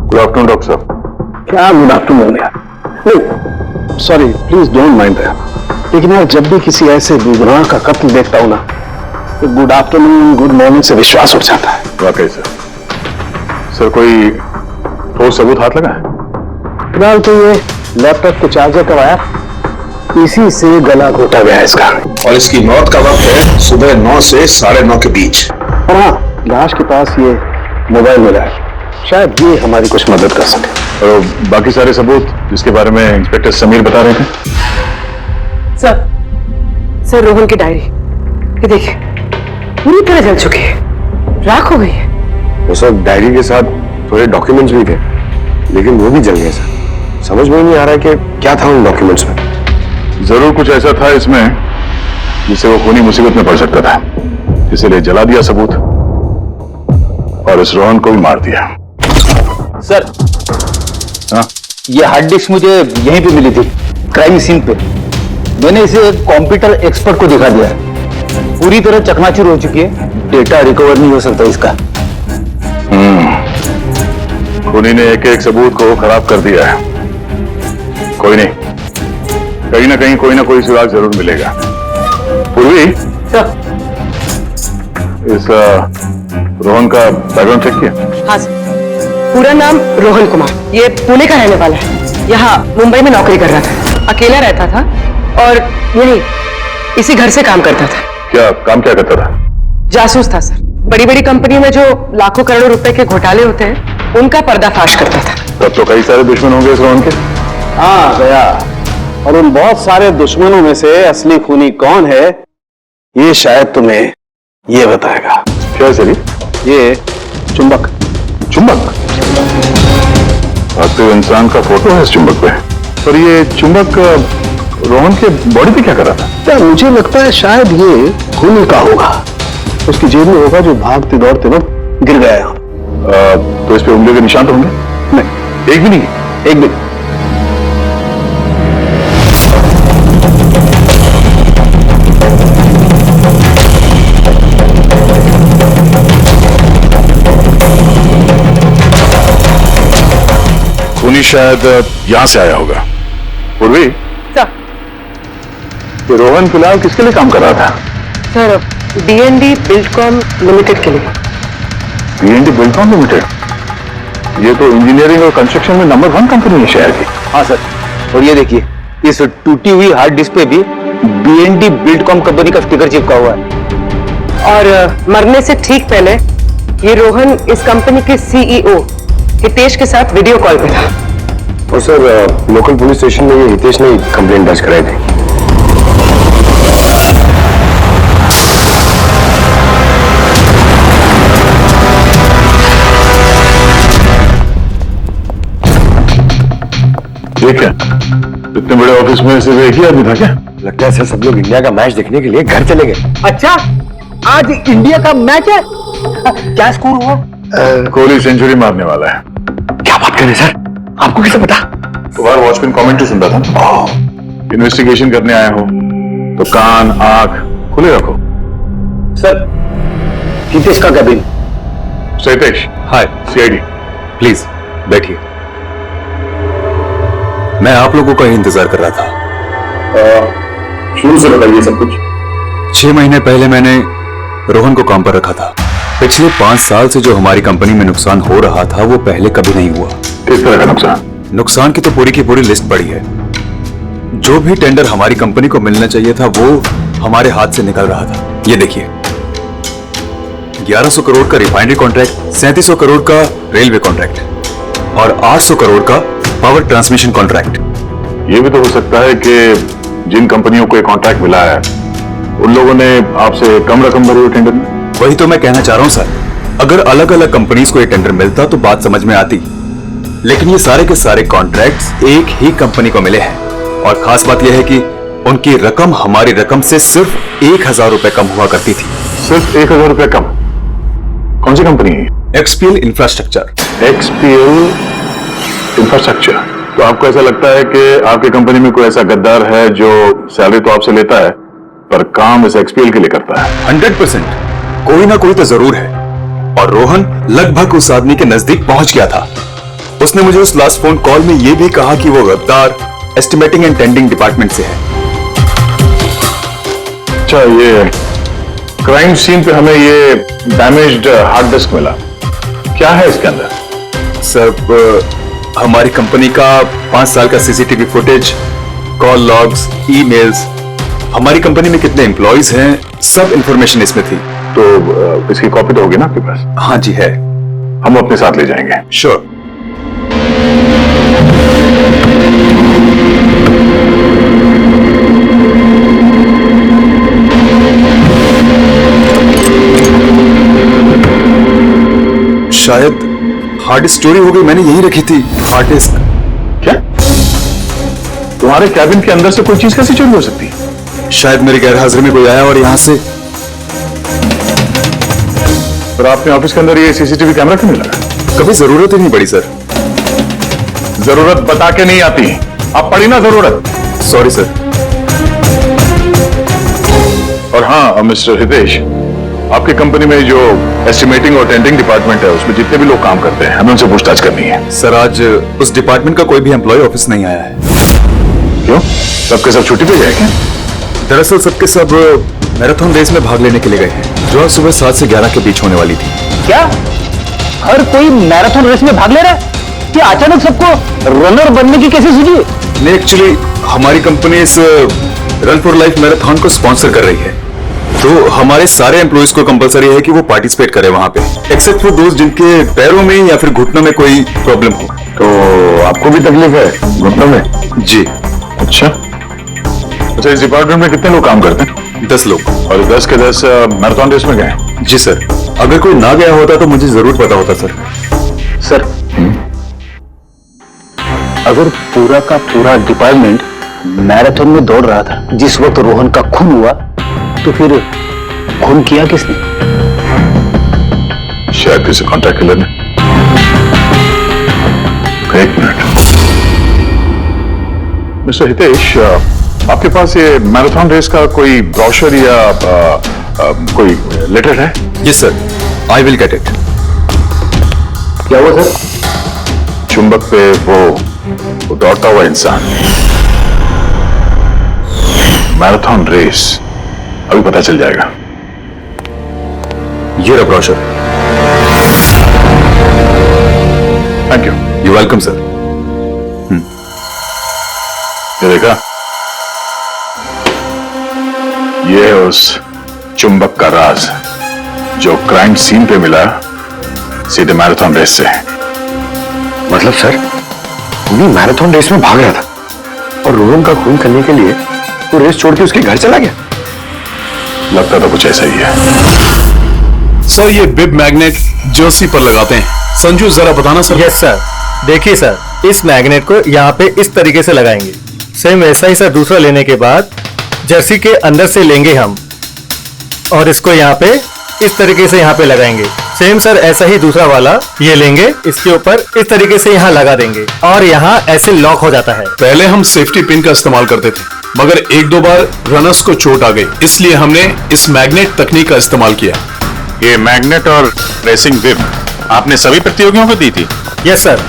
Good afternoon doctor साहब। क्या गुड आफ्टरनून यार? नहीं sorry, please don't mind that, लेकिन यार जब भी किसी ऐसे बेगुनाह का कत्ल देखता हूं ना, तो गुड आफ्टरनून गुड मॉर्निंग से विश्वास उठ जाता है। वाकई सर। सर कोई ठोस सबूत हाथ लगा है? फिलहाल तो ये लैपटॉप के चार्जर का वायर, इसी से गला घोटा गया है इसका। और इसकी मौत का वक्त है सुबह 9 से 9:30 के बीच। और हाँ, लाश के पास ये मोबाइल मिला है, शायद ये हमारी कुछ मदद कर सके। और बाकी सारे सबूत जिसके बारे में इंस्पेक्टर समीर बता रहे थे? सर रोहन की डायरी, ये देखिए पूरी तरह जल चुकी है, राख हो गई है। वो सब डायरी के साथ थोड़े डॉक्यूमेंट्स भी थे, लेकिन वो भी जल गए सर। समझ में नहीं आ रहा है कि क्या था उन डॉक्यूमेंट्स में। जरूर कुछ ऐसा था इसमें जिससे वो खूनी मुसीबत में पड़ सकता था, इसीलिए जला दिया सबूत और इस रोहन को भी मार दिया। सर, हाँ? ये हार्ड डिस्क मुझे यहीं पे मिली थी, क्राइम सीन पे। मैंने इसे एक कंप्यूटर एक्सपर्ट को दिखा दिया, पूरी तरह चकनाचूर हो चुकी है, डेटा रिकवर नहीं हो सकता इसका। खूनी ने एक एक सबूत को खराब कर दिया है। कोई नहीं, कहीं ना कहीं कोई ना कोई सुराग जरूर मिलेगा। पूर्वी, इस रोहन का बैकग्राउंड चेक किया? हाँ सर, पूरा नाम रोहन कुमार, ये पुणे का रहने वाला है, यहाँ मुंबई में नौकरी कर रहा था, अकेला रहता था और यही इसी घर से काम करता था। क्या काम क्या करता था? जासूस था सर, बड़ी बड़ी कंपनी में जो लाखों करोड़ों रुपए के घोटाले होते हैं उनका पर्दाफाश करता था। तब तो कई सारे दुश्मन होंगे इस रोहन के। हाँ गया, और उन बहुत सारे दुश्मनों में से असली खूनी कौन है ये शायद तुम्हें ये बताएगा। क्या सर? ये चुंबक। चुंबक? तो इंसान का फोटो है इस चुंबक पे, पर ये चुंबक रोहन के बॉडी पे क्या कर रहा था? क्या मुझे लगता है शायद ये खूनी का होगा, उसकी जेब में होगा जो भागते दौड़ते वक्त गिर गया है। तो इस पे उंगली के निशान तो होंगे? नहीं, एक भी नहीं। एक भी। खूनी शायद यहां से आया होगा। पूर्वी, ये रोहन फिलहाल किसके लिए काम कर रहा था? सर, D&D बिल्डकॉम लिमिटेड के लिए। D&D Buildcom limited? ये तो इंजीनियरिंग और कंस्ट्रक्शन में नंबर 1 कंपनी है शहर की। हाँ सर, और ये देखिए, इस टूटी हुई हार्ड डिस्क पे भी D&D बिल्डकॉम कंपनी का स्टिकर चिपका हुआ है। और मरने से ठीक पहले ये रोहन इस कंपनी के CEO हितेश के साथ वीडियो कॉल पे था। और सर, लोकल पुलिस स्टेशन में ये हितेश ने कंप्लेंट दर्ज कराई थी। ठीक है, इतने बड़े ऑफिस में सिर्फ एक ही आदमी था क्या? लगता है सर सब लोग इंडिया का मैच देखने के लिए घर चले गए। अच्छा, आज इंडिया का मैच है? क्या स्कोर हुआ? कोहली सेंचुरी मारने वाला है। क्या बात कर रहे हैं सर, आपको कैसे पता? बाहर वॉचमैन कमेंट्री सुनता था। इन्वेस्टिगेशन करने आए हो तो कान आंख खुले रखो। सर, हितेश का कैबिन। सहितेश, हाय। CID। प्लीज बैठिए, मैं आप लोगों का ही इंतजार कर रहा था। शुरू से बताइए सब कुछ। 6 महीने पहले मैंने रोहन को काम पर रखा था। पिछले 5 साल से जो हमारी कंपनी में नुकसान हो रहा था वो पहले कभी नहीं हुआ। किस तरह का नुकसान? नुकसान की तो पूरी की पूरी लिस्ट पड़ी है। जो भी टेंडर हमारी कंपनी को मिलना चाहिए था वो हमारे हाथ से निकल रहा था। ये देखिए, 1100 करोड़ का रिफाइनरी कॉन्ट्रैक्ट, 3700 करोड़ का रेलवे कॉन्ट्रैक्ट और 800 करोड़ का पावर ट्रांसमिशन कॉन्ट्रैक्ट। ये भी तो हो सकता है कि जिन कंपनियों को ये कॉन्ट्रैक्ट मिला है उन लोगों ने आपसे कम रकम भरी हो टेंडर में। वही तो मैं कहना चाह रहा हूं सर, अगर अलग अलग कंपनीज को ये टेंडर मिलता तो बात समझ में आती, लेकिन ये सारे के सारे कॉन्ट्रैक्ट्स एक ही कंपनी को मिले हैं। और खास बात यह है कि उनकी रकम हमारी रकम से सिर्फ 1000 रुपए कम हुआ करती थी। सिर्फ 1000 रुपए कम? कौन सी कंपनी है? XPL infrastructure. XPL infrastructure. तो आपको ऐसा लगता है कि आपकी कंपनी में कोई ऐसा गद्दार है जो सैलरी तो आपसे लेता है पर काम इस XPL के लिए करता है? 100% कोई ना कोई तो जरूर है, और रोहन लगभग उस आदमी के नजदीक पहुंच गया था। उसने मुझे उस लास्ट फोन कॉल में यह भी कहा कि वो गद्दार एस्टिमेटिंग एंड टेंडिंग डिपार्टमेंट से है। अच्छा, ये क्राइम सीन पे हमें ये डैमेज्ड हार्ड डिस्क मिला, क्या है इसके अंदर? सर, हमारी कंपनी का 5 साल का CCTV footage, call logs, emails, हमारी कंपनी में कितने एम्प्लॉइज हैं, सब इंफॉर्मेशन इसमें थी। तो इसकी कॉपी तो होगी ना आपके पास? हाँ जी है। हम अपने साथ ले जाएंगे। श्योर। शायद हार्ड डिस्क चोरी हो गई, मैंने यहीं रखी थी हार्ड डिस्क। क्या? तुम्हारे कैबिन के अंदर से कोई चीज कैसे चोरी हो सकती है? शायद मेरी गैरहाजिरी में कोई आया और यहां से। पर आपने ऑफिस के अंदर ये सीसीटीवी कैमरा क्यों नहीं लगा? कभी जरूरत ही नहीं पड़ी सर। जरूरत बता के नहीं आती, आप पड़ी ना जरूरत। Sorry sir. और हाँ मिस्टर हितेश, आपकी कंपनी में जो एस्टिमेटिंग और टेंडिंग डिपार्टमेंट है उसमें जितने भी लोग काम करते हैं हमें उनसे पूछताछ करनी है। सर, आज उस डिपार्टमेंट का कोई भी एम्प्लॉय ऑफिस नहीं आया है। क्यों? सबके सब छुट्टी पे गए क्या? दरअसल सबके सब मैराथन रेस में भाग लेने के लिए गए हैं, जो आज सुबह 7 से 11 के बीच होने वाली थी। क्या हर कोई मैराथन रेस में भाग ले रहा है? क्या अचानक सबको रनर बनने की कैसे सूझी? नहीं, एक्चुअली हमारी कंपनी इस रन फॉर लाइफ मैराथन को स्पॉन्सर कर रही है, तो हमारे सारे एम्प्लॉइज को कंपलसरी है कि वो पार्टिसिपेट करें वहां पे, एक्सेप्ट फॉर दोस्त जिनके पैरों में या फिर घुटनों में कोई प्रॉब्लम हो। तो आपको भी तकलीफ है घुटनों में? जी। अच्छा, इस डिपार्टमेंट में कितने लोग काम करते हैं? 10 लोग। और 10 के 10 मैराथन रेस में गए? जी सर। अगर कोई ना गया होता तो मुझे जरूर पता होता सर। सर, अगर पूरा का पूरा डिपार्टमेंट मैराथन में दौड़ रहा था जिस वक्त रोहन का खून हुआ, तो फिर खून किया किसने? शायद किसी कॉन्ट्रैक्ट किलर ने। एक मिनट मिस्टर हितेश, आपके पास ये मैराथन रेस का कोई ब्रोशर या कोई लेटर है? Yes sir, I will get it. क्या हुआ सर? चुंबक पे वो दौड़ता हुआ इंसान, मैराथन रेस, अभी पता चल जाएगा। ये रहा brochure. Thank you. You welcome sir. ये देखा, ये है उस चुंबक का राज जो क्राइम सीन पे मिला सीधे मैराथन रेस से। मतलब सर, उन्हीं मैराथन रेस में भाग रहा था और रोहन का खून करने के लिए वो रेस छोड़ के उसके घर चला गया। लगता तो कुछ ऐसा ही है। सर, ये बिब मैग्नेट जर्सी पर लगाते हैं। संजू, जरा बताना सर। Yes sir. देखिए सर, इस मैग्नेट को यहाँ पे इस तरीके से लगाएंगे। सेम वैसा ही सर दूसरा लेने के बाद जर्सी के अंदर से लेंगे हम और इसको यहाँ पे इस तरीके से यहाँ पे लगाएंगे। सेम सर ऐसा ही दूसरा वाला ये लेंगे, इसके ऊपर इस तरीके से यहाँ लगा देंगे और यहाँ ऐसे लॉक हो जाता है। पहले हम सेफ्टी पिन का इस्तेमाल करते थे, मगर 1-2 बार रनर्स को चोट आ गई, इसलिए हमने इस मैग्नेट तकनीक का इस्तेमाल किया। ये मैग्नेट और रेसिंग विप आपने सभी प्रतियोगियों को दी थी? यस सर,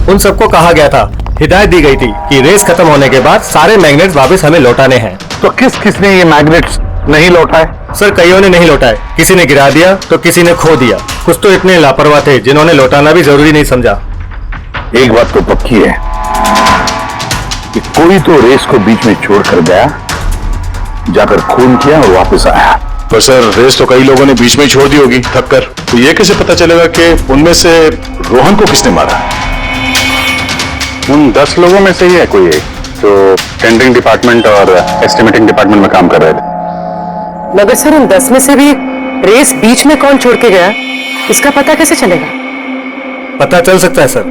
उन सबको कहा गया था, हिदायत दी गई थी कि रेस खत्म होने के बाद सारे मैग्नेट्स वापस हमें लौटाने हैं। तो किसने ये मैग्नेट्स नहीं लौटाए? सर, कईयों ने नहीं लौटाए, किसी ने गिरा दिया तो किसी ने खो दिया। कुछ तो इतने लापरवाह थे जिन्होंने लौटाना भी जरूरी नहीं समझा। एक बात तो पक्की है कि कोई तो रेस को बीच में छोड़कर गया, जाकर खून किया और वापस आया। पर सर, रेस तो कई लोगों ने बीच में छोड़ दी होगी थक कर, तो ये कैसे पता चलेगा कि उनमें से रोहन को किसने मारा? उन 10 लोगों में से ही है कोई एक जो टेंडरिंग डिपार्टमेंट और एस्टिमेटिंग डिपार्टमेंट में काम कर रहे थे। मगर सर, उन 10 में से भी रेस बीच में कौन छोड़ के गया, इसका पता कैसे चलेगा? पता चल सकता है सर।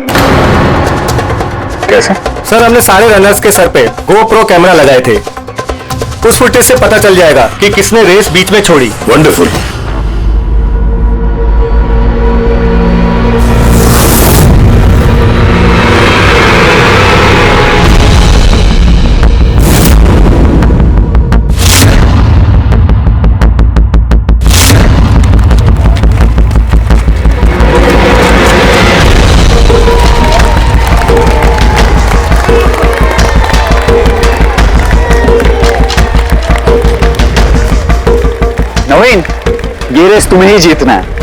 कैसे? सर, हमने सारे रनर्स के सर पे GoPro कैमरा लगाए थे, उस फुटेज से पता चल जाएगा कि किसने रेस बीच में छोड़ी। वंडरफुल। ये रेस तुम्हें ही जीतना है।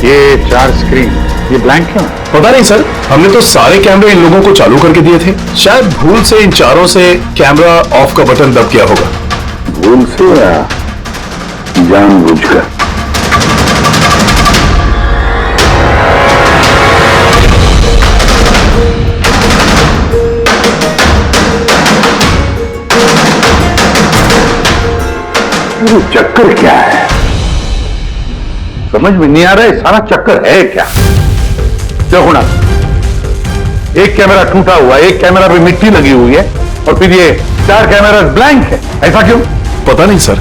ये 4 स्क्रीन, ये ब्लैंक क्यों? पता नहीं सर, हमने तो सारे कैमरे इन लोगों को चालू करके दिए थे। शायद भूल से इन चारों से कैमरा ऑफ का बटन दब गया होगा। भूल से या जानबूझकर? ये चक्कर क्या है? समझ में नहीं आ रहा है, सारा चक्कर है क्या? देखो ना, एक कैमरा टूटा हुआ है, एक कैमरा पे मिट्टी लगी हुई है, और फिर ये 4 कैमरा ब्लैंक है। ऐसा क्यों? पता नहीं सर।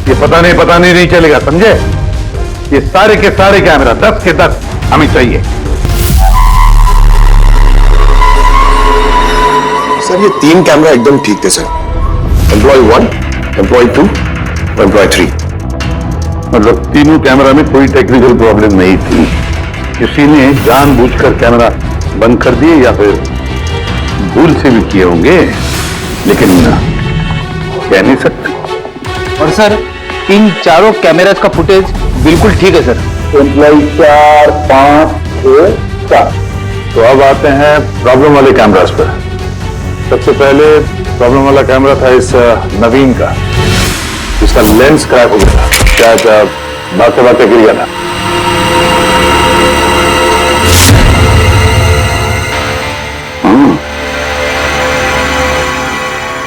ये पता नहीं चलेगा, समझे? ये सारे के सारे कैमरा 10 के 10 हमें चाहिए। सर ये 3 कैमरा एकदम ठीक थे सर। Employ 1, employ 2, employ 3। मतलब तीनों कैमरा में कोई टेक्निकल प्रॉब्लम नहीं थी, किसी ने जानबूझकर कैमरा बंद कर दिए या फिर भूल से भी किए होंगे, लेकिन कह नहीं सकते। और सर इन चारों कैमराज का फुटेज बिल्कुल ठीक है सर। एम्प्लॉय 4, 5, 6, 7। तो अब आते हैं प्रॉब्लम वाले कैमरास पर। सबसे पहले प्रॉब्लम वाला कैमरा था इस नवीन का, इसका लेंस क्रैक हो गया, शायद बातें गिर गया था।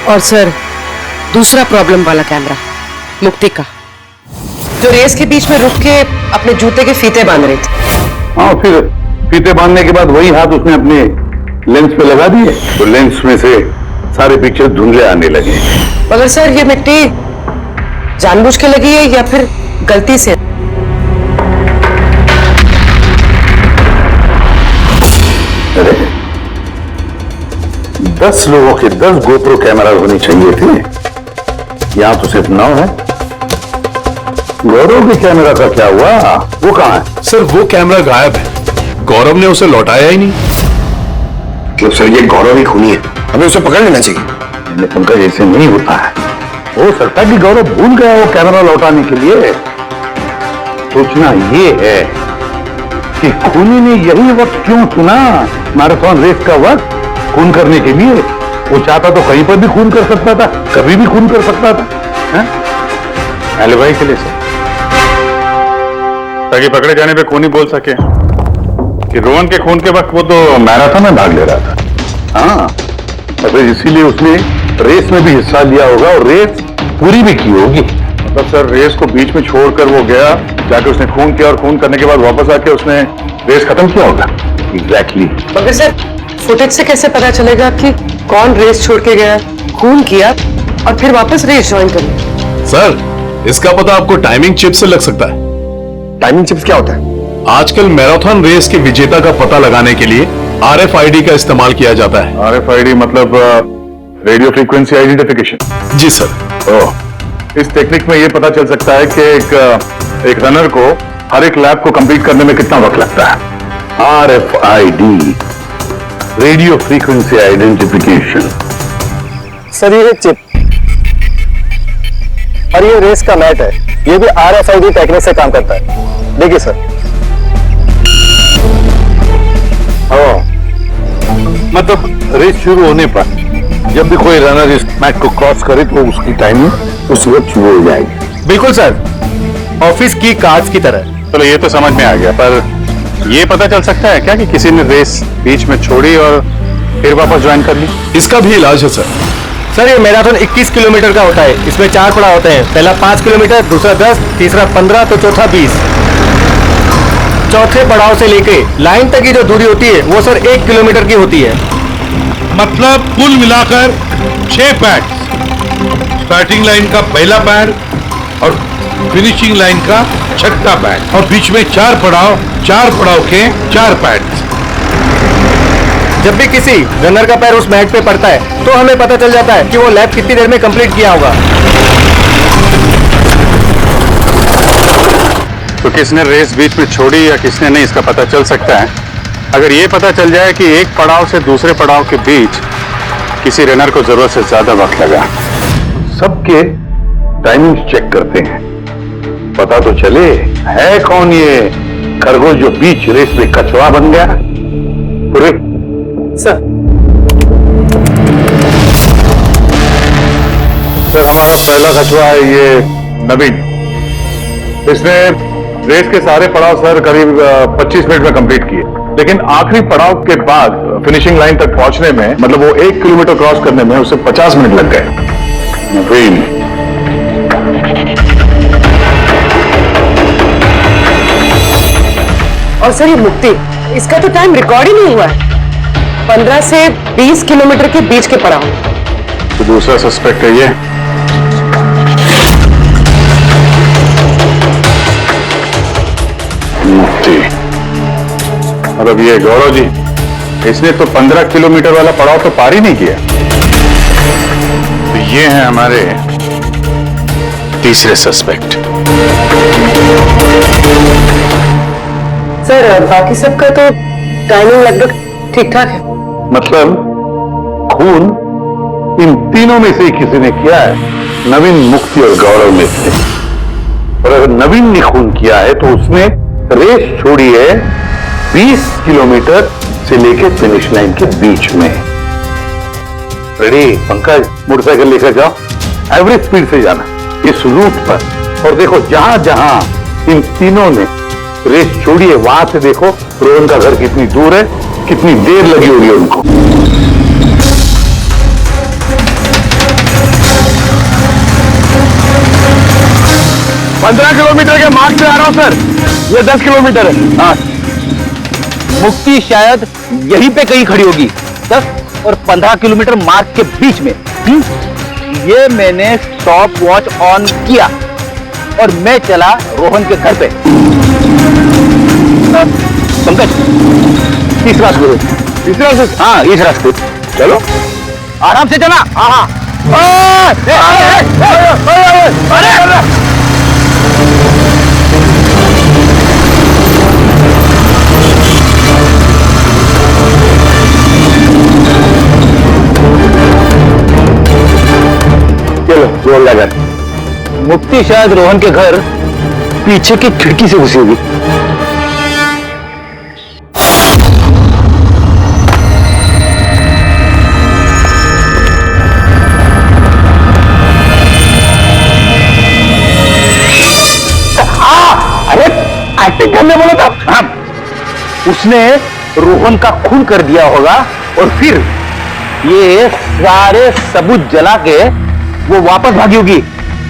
और सर दूसरा प्रॉब्लम वाला कैमरा मुक्ति का, जो रेस के बीच में रुक के अपने जूते के फीते बांध रही थी। हाँ, फिर फीते बांधने के बाद वही हाथ उसने अपने लेंस पे लगा दिए, तो लेंस में से सारे पिक्चर धुंधले आने लगे। मगर सर ये मिट्टी जानबूझ के लगी है या फिर गलती से? अरे 10 लोगों के 10 गोप्रो कैमरा होने चाहिए थे, यहां तो सिर्फ 9 है। गौरव के कैमरा का क्या हुआ? वो कहां है? सर वो कैमरा गायब है, गौरव ने उसे लौटाया ही नहीं। मतलब सर ये गौरव ही खूनी है, हमें उसे पकड़ लेना चाहिए। उनका जैसे नहीं होता है, हो सकता है कि गौरव भूल गया वो कैमरा लौटाने के लिए। सोचना ये है कि खूनी ने यही वक्त क्यों चुना, मैराथन रेस का वक्त खून करने के लिए। वो चाहता तो कहीं पर भी खून कर सकता था, कभी भी खून कर सकता था। एलिबाई के लिए सर, ताकि पकड़े जाने पे खूनी बोल सके कि रोहन के खून के वक्त वो तो मैराथन में भाग ले रहा था। हाँ, और इसीलिए उसने रेस में भी हिस्सा लिया होगा और रेस पूरी भी की होगी। मतलब सर रेस को बीच में छोड़कर वो गया, जाके उसने खून किया और खून करने के बाद वापस आके उसने रेस खत्म किया होगा। एग्जैक्टली। मगर सर फुटेज से कैसे पता चलेगा कि कौन रेस छोड़ के गया, खून किया और फिर वापस रेस ज्वाइन कर लिया? सर इसका पता आपको टाइमिंग चिप से लग सकता है। टाइमिंग चिप्स क्या होता है? आजकल मैराथन रेस के विजेता का पता लगाने के लिए RFID का इस्तेमाल किया जाता है। RFID मतलब रेडियो फ्रीक्वेंसी आइडेंटिफिकेशन? जी सर। ओह, इस टेक्निक में ये पता चल सकता है कि एक रनर को हर एक लैप को कंप्लीट करने में कितना वक्त लगता है। RFID, radio frequency identification. Sir ये चिप और ये रेस का मैट है, ये भी RFID टेक्निक से काम करता है। देखिए सर। मतलब रेस शुरू होने पर जब भी कोई रनर इस मैच को क्रॉस करे तो उसकी टाइमिंग उस वक्त शुरू हो जाएगी। बिल्कुल सर, ऑफिस की कार्ड्स की तरह। चलो ये तो समझ में आ गया, पर ये पता चल सकता है क्या कि किसी ने रेस बीच में छोड़ी और फिर वापस ज्वाइन कर ली? इसका भी इलाज है सर। सर ये मैराथन 21 किलोमीटर का होता है, इसमें 4 पड़ाव होते हैं। पहला 5 किलोमीटर, दूसरा 10, तीसरा 15 तो चौथा 20। चौथे पड़ाव से लेके लाइन तक की जो दूरी होती है वो सर 1 किलोमीटर की होती है। मतलब कुल मिलाकर 6 पैक्स। स्टार्टिंग लाइन का पहला पैड और फिनिशिंग लाइन का छठा पैड और बीच में चार पड़ाव के 4 पैड। जब भी किसी रनर का पैर उस मैट पे पड़ता है तो हमें पता चल जाता है कि वो लैप कितनी देर में कंप्लीट किया होगा। तो किसने रेस बीच में छोड़ी या किसने नहीं, इसका पता चल सकता है अगर ये पता चल जाए कि एक पड़ाव से दूसरे पड़ाव के बीच किसी रनर को जरूरत से ज्यादा वक्त लगा। सबके टाइमिंग चेक करते हैं, पता तो चले है कौन ये खरगोश जो बीच रेस में कछुआ बन गया। पूरे सर हमारा पहला कछुआ है ये नवीन। इसने रेस के सारे पड़ाव सर करीब 25 मिनट में कंप्लीट किए, लेकिन आखिरी पड़ाव के बाद फिनिशिंग लाइन तक पहुंचने में, मतलब वो 1 किलोमीटर क्रॉस करने में उसे 50 मिनट लग गए। नवीन और सर ये मुक्ति, इसका तो टाइम रिकॉर्ड ही नहीं हुआ है। 15 से 20 किलोमीटर के बीच के पड़ाव। तो दूसरा सस्पेक्ट है ये। मुक्ति। और अब ये गौरव जी, इसने तो 15 किलोमीटर वाला पड़ाव तो पार ही नहीं किया। तो ये हैं हमारे तीसरे सस्पेक्ट। सर बाकी सबका तो टाइमिंग लगभग ठीक ठाक है। मतलब खून इन तीनों में से किसी ने किया है, नवीन, मुक्ति और गौरव में से। और अगर नवीन ने खून किया है तो उसने रेस छोड़ी है 20 किलोमीटर से लेकर फिनिश लाइन के बीच में। रेडी पंकज, मोटरसाइकिल लेकर जाओ, एवरेज स्पीड से जाना इस रूट पर। और देखो जहां जहां इन तीनों ने रेस छोड़ी है वहां से देखो रोहन का घर कितनी दूर है, कितनी देर लगी होगी उनको। 15 किलोमीटर के मार्ग से आ रहा हूं सर, ये 10 किलोमीटर है। हाँ, मुक्ति शायद यहीं पे कहीं खड़ी होगी, 10 और 15 किलोमीटर मार्ग के बीच में। ये मैंने स्टॉप वॉच ऑन किया और मैं चला रोहन के घर पे। पंकज, इस रास्ते, हाँ इस रास्ते चलो, आराम से चला। हाँ चलो जोर लगा। मुक्ति शायद रोहन के घर पीछे की खिड़की से घुसी होगी। अरे एक्टिंग करने बोला था। हाँ, उसने रोहन का खून कर दिया होगा और फिर ये सारे सबूत जला के वो वापस भागी होगी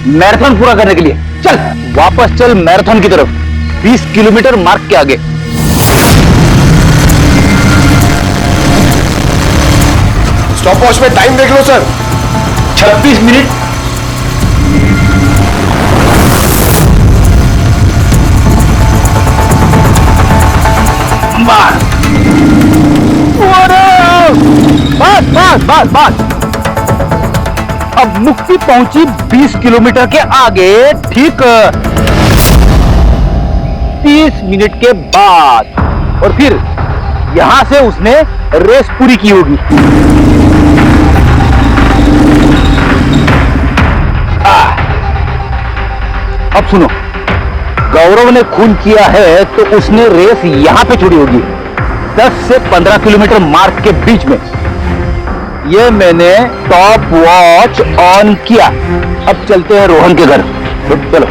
मैराथन पूरा करने के लिए। चल वापस चल मैराथन की तरफ, 20 किलोमीटर मार्ग के आगे। स्टॉप वॉच में टाइम देख लो सर, 36 मिनट। बस अब मुक्ति पहुंची 20 किलोमीटर के आगे, ठीक 30 मिनट के बाद, और फिर यहां से उसने रेस पूरी की होगी। अब सुनो, गौरव ने खून किया है तो उसने रेस यहां पे छोड़ी होगी, 10 से 15 किलोमीटर मार्ग के बीच में। ये मैंने टॉप वॉच ऑन किया। अब चलते हैं रोहन के घर, चलो।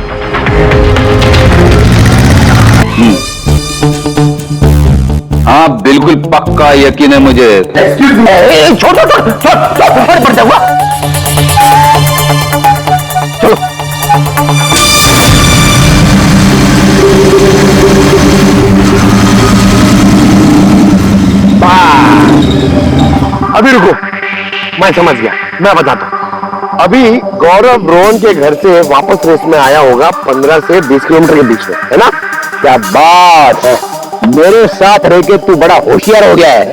हाँ बिल्कुल पक्का यकीन है मुझे। छोड़ पड़ जाऊंगा। चलो अभी रुको, मैं समझ गया, मैं बताता हूं। अभी गौरव रोहन के घर से वापस रेस में आया होगा 15 से 20 किलोमीटर के बीच में, है ना? क्या बात है, मेरे साथ रह के तू बड़ा होशियार हो गया है।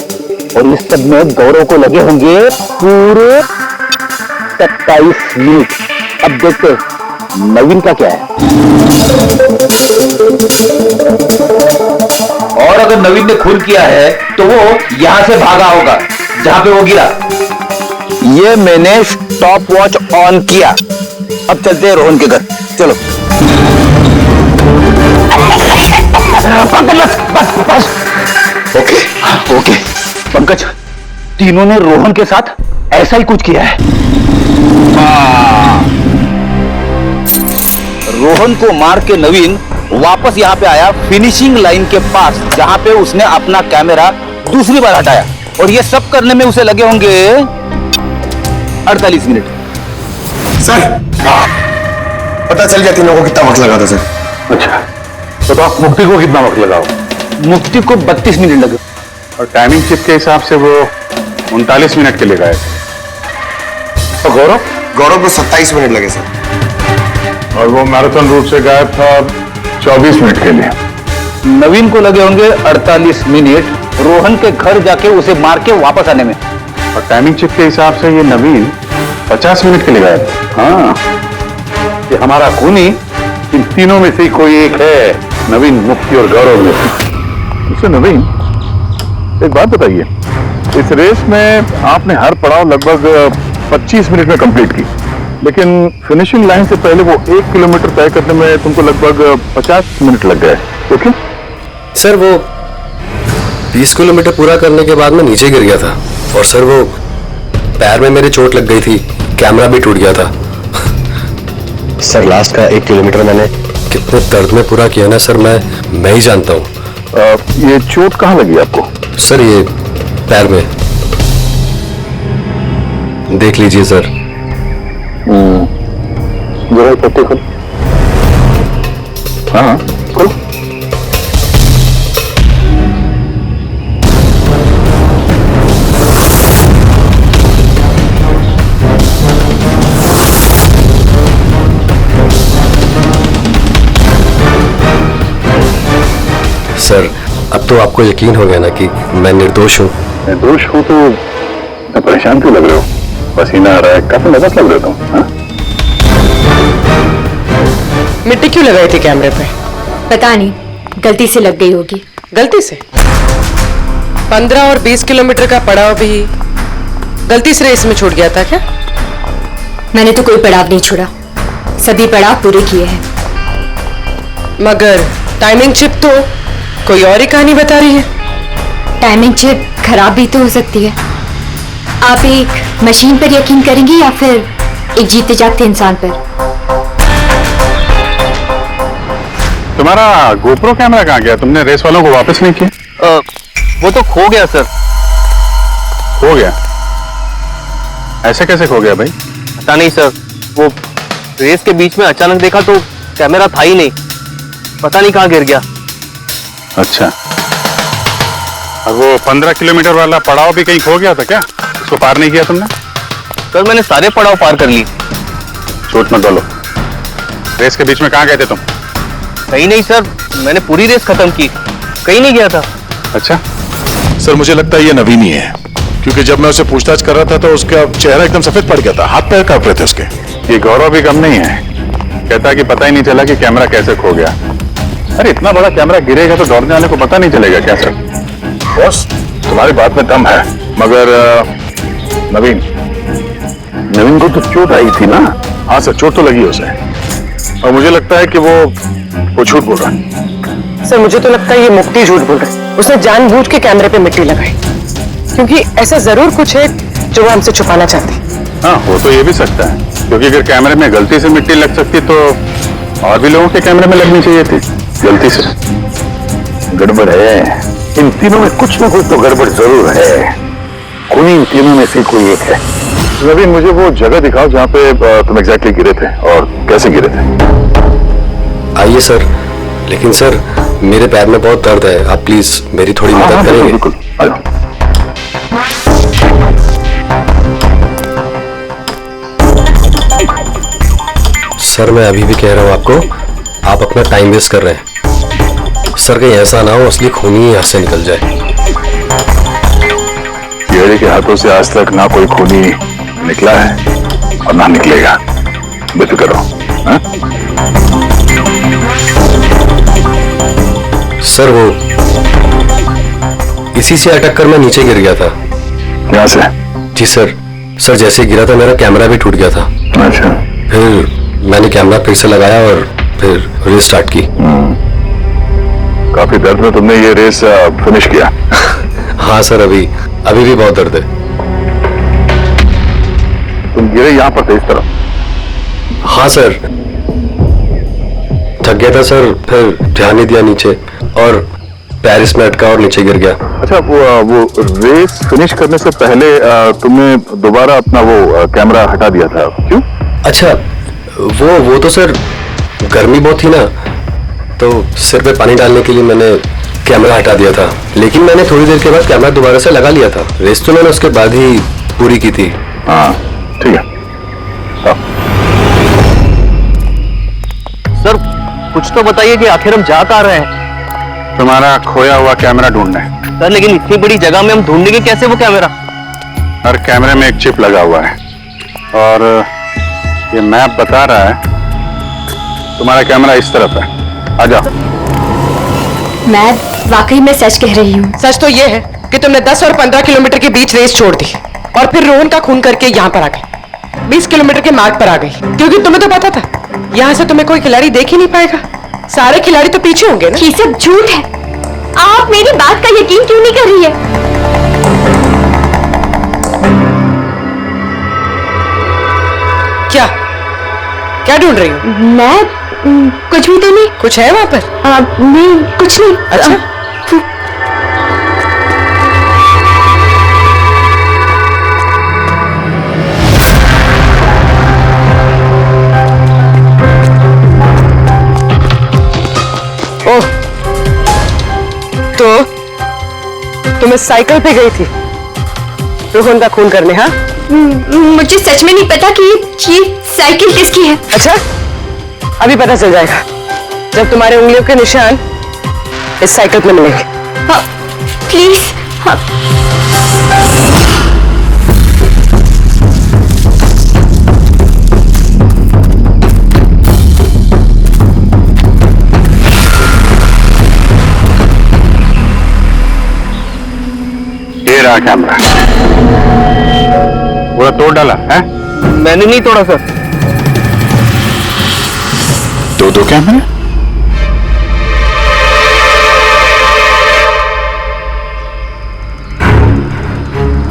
और इस सब में गौरव को लगे होंगे पूरे 27 मिनट। अब देखते नवीन का क्या है। और अगर नवीन ने खून किया है तो वो यहां से भागा होगा जहां पे वो गिरा। ये मैंने स्टॉप वॉच ऑन किया। अब चलते हैं रोहन के घर, चलो। पंकज बस बस। ओके ओके पंकज, तीनों ने रोहन के साथ ऐसा ही कुछ किया है। रोहन को मार के नवीन वापस यहाँ पे आया फिनिशिंग लाइन के पास, जहां पे उसने अपना कैमरा दूसरी बार हटाया। और ये सब करने में उसे लगे होंगे 48 मिनट। सर पता चल गया तीनों को कितना वक्त लगा था सर। अच्छा, तो आप मुक्ति को कितना वक्त लगाओ? मुक्ति को 32 मिनट लगे। और टाइमिंग चिप के हिसाब से वो 39 मिनट के लिए गए। तो गौरव को 27 मिनट लगे सर। और वो मैराथन रूट से गायब था 24 मिनट के लिए। नवीन को लगे होंगे 48 मिनट रोहन के घर जाके उसे मार के वापस आने में। और टाइमिंग चिप के हिसाब से ये नवीन 50 मिनट के लिए गायब। हाँ, ये हमारा खूनी इन तीनों में से कोई एक है, नवीन, मुक्ति और गौरव में। इससे नवीन, एक बात बताइए, इस रेस में आपने हर पड़ाव लगभग 25 मिनट में कंप्लीट की, लेकिन फिनिशिंग लाइन से पहले वो 1 किलोमीटर तय करने में तुमको लगभग 50 मिनट लग गए। तो क्यों? सर वो 20 किलोमीटर पूरा करने के बाद मैं नीचे गिर गया था और सर वो पैर में मेरे चोट लग गई थी, कैमरा भी टूट गया था। सर लास्ट का 1 किलोमीटर मैंने कितने दर्द में पूरा किया ना सर, मैं ही जानता हूँ। ये चोट कहाँ लगी आपको? सर ये पैर में, देख लीजिए सर। जरा पत्ते खोल। हाँ खोल। सर अब तो आपको यकीन हो गया ना कि मैं निर्दोष हूँ। निर्दोष हूँ तो परेशान क्यों लग रहे हो? पसीना आ रहा है, काफी नर्वस लग रहे हो तुम। हाँ? मिट्टी क्यों लगाई थी कैमरे पे? पता नहीं, गलती से लग गई होगी। गलती से? 15 और 20 किलोमीटर का पड़ाव भी गलती से रेस में छूट गया था क्या? मैंने तो कोई पड़ाव नहीं छोड़ा, सभी पड़ाव पूरे किए हैं। मगर टाइमिंग चिप तो कोई और ही कहानी बता रही है। टाइमिंग चिप खराब भी तो हो सकती है। आप एक मशीन पर यकीन करेंगे या फिर एक जीते जागते इंसान पर? तुम्हारा गोप्रो कैमरा कहाँ गया? तुमने रेस वालों को वापस नहीं किया? वो तो खो गया सर। खो गया? ऐसे कैसे खो गया भाई? पता नहीं सर, वो रेस के बीच में अचानक देखा तो कैमरा था ही नहीं, पता नहीं कहाँ गिर गया। अच्छा, और वो 15 किलोमीटर वाला पड़ाव भी कहीं खो गया था क्या? उसको पार नहीं किया तुमने? सर मैंने सारे पड़ाव पार कर ली। झूठ मत बोलो, रेस के बीच में कहाँ गए थे तुम? कहीं नहीं सर, मैंने पूरी रेस खत्म की, कहीं नहीं गया था। अच्छा, सर मुझे लगता है ये नवीन ही है, क्योंकि जब मैं उसे पूछताछ कर रहा था तो उसका चेहरा एकदम सफेद पड़ गया था, हाथ पैर कांप रहे थे उसके। ये गौरव भी कम नहीं है, कहता कि पता ही नहीं चला कि कैमरा कैसे खो गया। अरे इतना बड़ा कैमरा गिरेगा तो दौड़ने वाले को पता नहीं चलेगा क्या सर? बॉस तुम्हारी बात में दम है, मगर नवीन को तो चोट आई थी ना? हाँ सर, चोट तो लगी उसे, और मुझे लगता है कि वो झूठ बोल रहा है। सर मुझे तो लगता है ये मुक्ति झूठ बोल रहा है। उसने जानबूझ के कैमरे पे मिट्टी लगाई, क्योंकि ऐसा जरूर कुछ है जो वो हमसे छुपाना चाहती है। हाँ हो तो ये भी सकता है, क्योंकि अगर कैमरे में गलती से मिट्टी लग सकती तो और भी लोगों के कैमरे में लगनी चाहिए थी गलती से। गड़बड़ है, इन तीनों में कुछ ना कुछ तो गड़बड़ जरूर है। खूनी इन तीनों में से कोई एक है। नवीन मुझे वो जगह दिखाओ जहाँ पे तुम एग्जैक्टली गिरे थे और कैसे गिरे थे। आइए सर, लेकिन सर मेरे पैर में बहुत दर्द है, आप प्लीज मेरी थोड़ी मदद करेंगे? बिल्कुल, आ जाओ। सर मैं अभी भी कह रहा हूँ आपको, आप अपना टाइम वेस्ट कर रहे हैं। सर कहीं ऐसा ना हो असली खूनी यहाँ से निकल जाए। येड़े के हाथों से आज तक ना कोई खूनी निकला है और ना निकलेगा, बेफिक्र रहो। हाँ? सर वो इसी से अटक कर मैं नीचे गिर गया था। यहाँ से? जी सर। सर जैसे गिरा था मेरा कैमरा भी टूट गया था। अच्छा। फिर मैंने कैमरा फिर से लगाया और फिर रेस स्टार्ट की। काफी दर्द में तुमने ये रेस फिनिश किया? हाँ सर, अभी भी बहुत दर्द है। तुम गिरे यहाँ पर थे इस तरह? हाँ सर, थक गया था सर, फिर ध्यान नहीं दिया नीचे और पेरिस में अटका और नीचे गिर गया। अच्छा, वो रेस फिनिश करने से पहले तुमने दोबारा अपना वो कैमरा हटा दिया था, क्यों? अच्छा, वो तो सर गर्मी बहुत थी ना, तो सिर पे पानी डालने के लिए मैंने कैमरा हटा दिया था। लेकिन मैंने थोड़ी देर के बाद कैमरा दोबारा से लगा लिया था। रेस तो मैंने उसके बाद ही पूरी की थी। हाँ ठीक है। सर कुछ तो बताइए कि आखिर हम जा कहाँ रहे हैं? तुम्हारा खोया हुआ कैमरा ढूंढने। सर लेकिन इतनी बड़ी जगह में हम ढूंढेंगे कैसे वो कैमरा? हर कैमरे में एक चिप लगा हुआ है और ये मैप बता रहा है तुम्हारा कैमरा इस तरफ है। आ जाओ। मैं वाकई में सच कह रही हूँ। सच तो ये है कि तुमने 10 और 15 किलोमीटर के बीच रेस छोड़ दी और फिर रोहन का खून करके यहाँ पर आ गई। 20 किलोमीटर के मार्ग पर आ गई, क्योंकि तुम्हें तो पता था यहाँ से तुम्हें कोई खिलाड़ी देख ही नहीं पाएगा। सारे खिलाड़ी तो पीछे होंगे ना। ये सब झूठ है। आप मेरी बात का यकीन क्यों नहीं कर रही है? क्या क्या ढूंढ रही हो? मैं कुछ भी तो नहीं। कुछ है वहां पर? नहीं, कुछ नहीं। अच्छा। ओह, तो तुम्हें साइकिल पे गई थी रोहन का खून करने? हाँ, मुझे सच में नहीं पता कि ये साइकिल किसकी है। अच्छा, अभी पता चल जाएगा जब तुम्हारे उंगलियों के निशान इस साइकिल में मिलेंगे। हाँ, प्लीज। हाँ। ये रहा कैमरा। पूरा तोड़ डाला है? मैंने नहीं तोड़ा सर। दो कैमरे?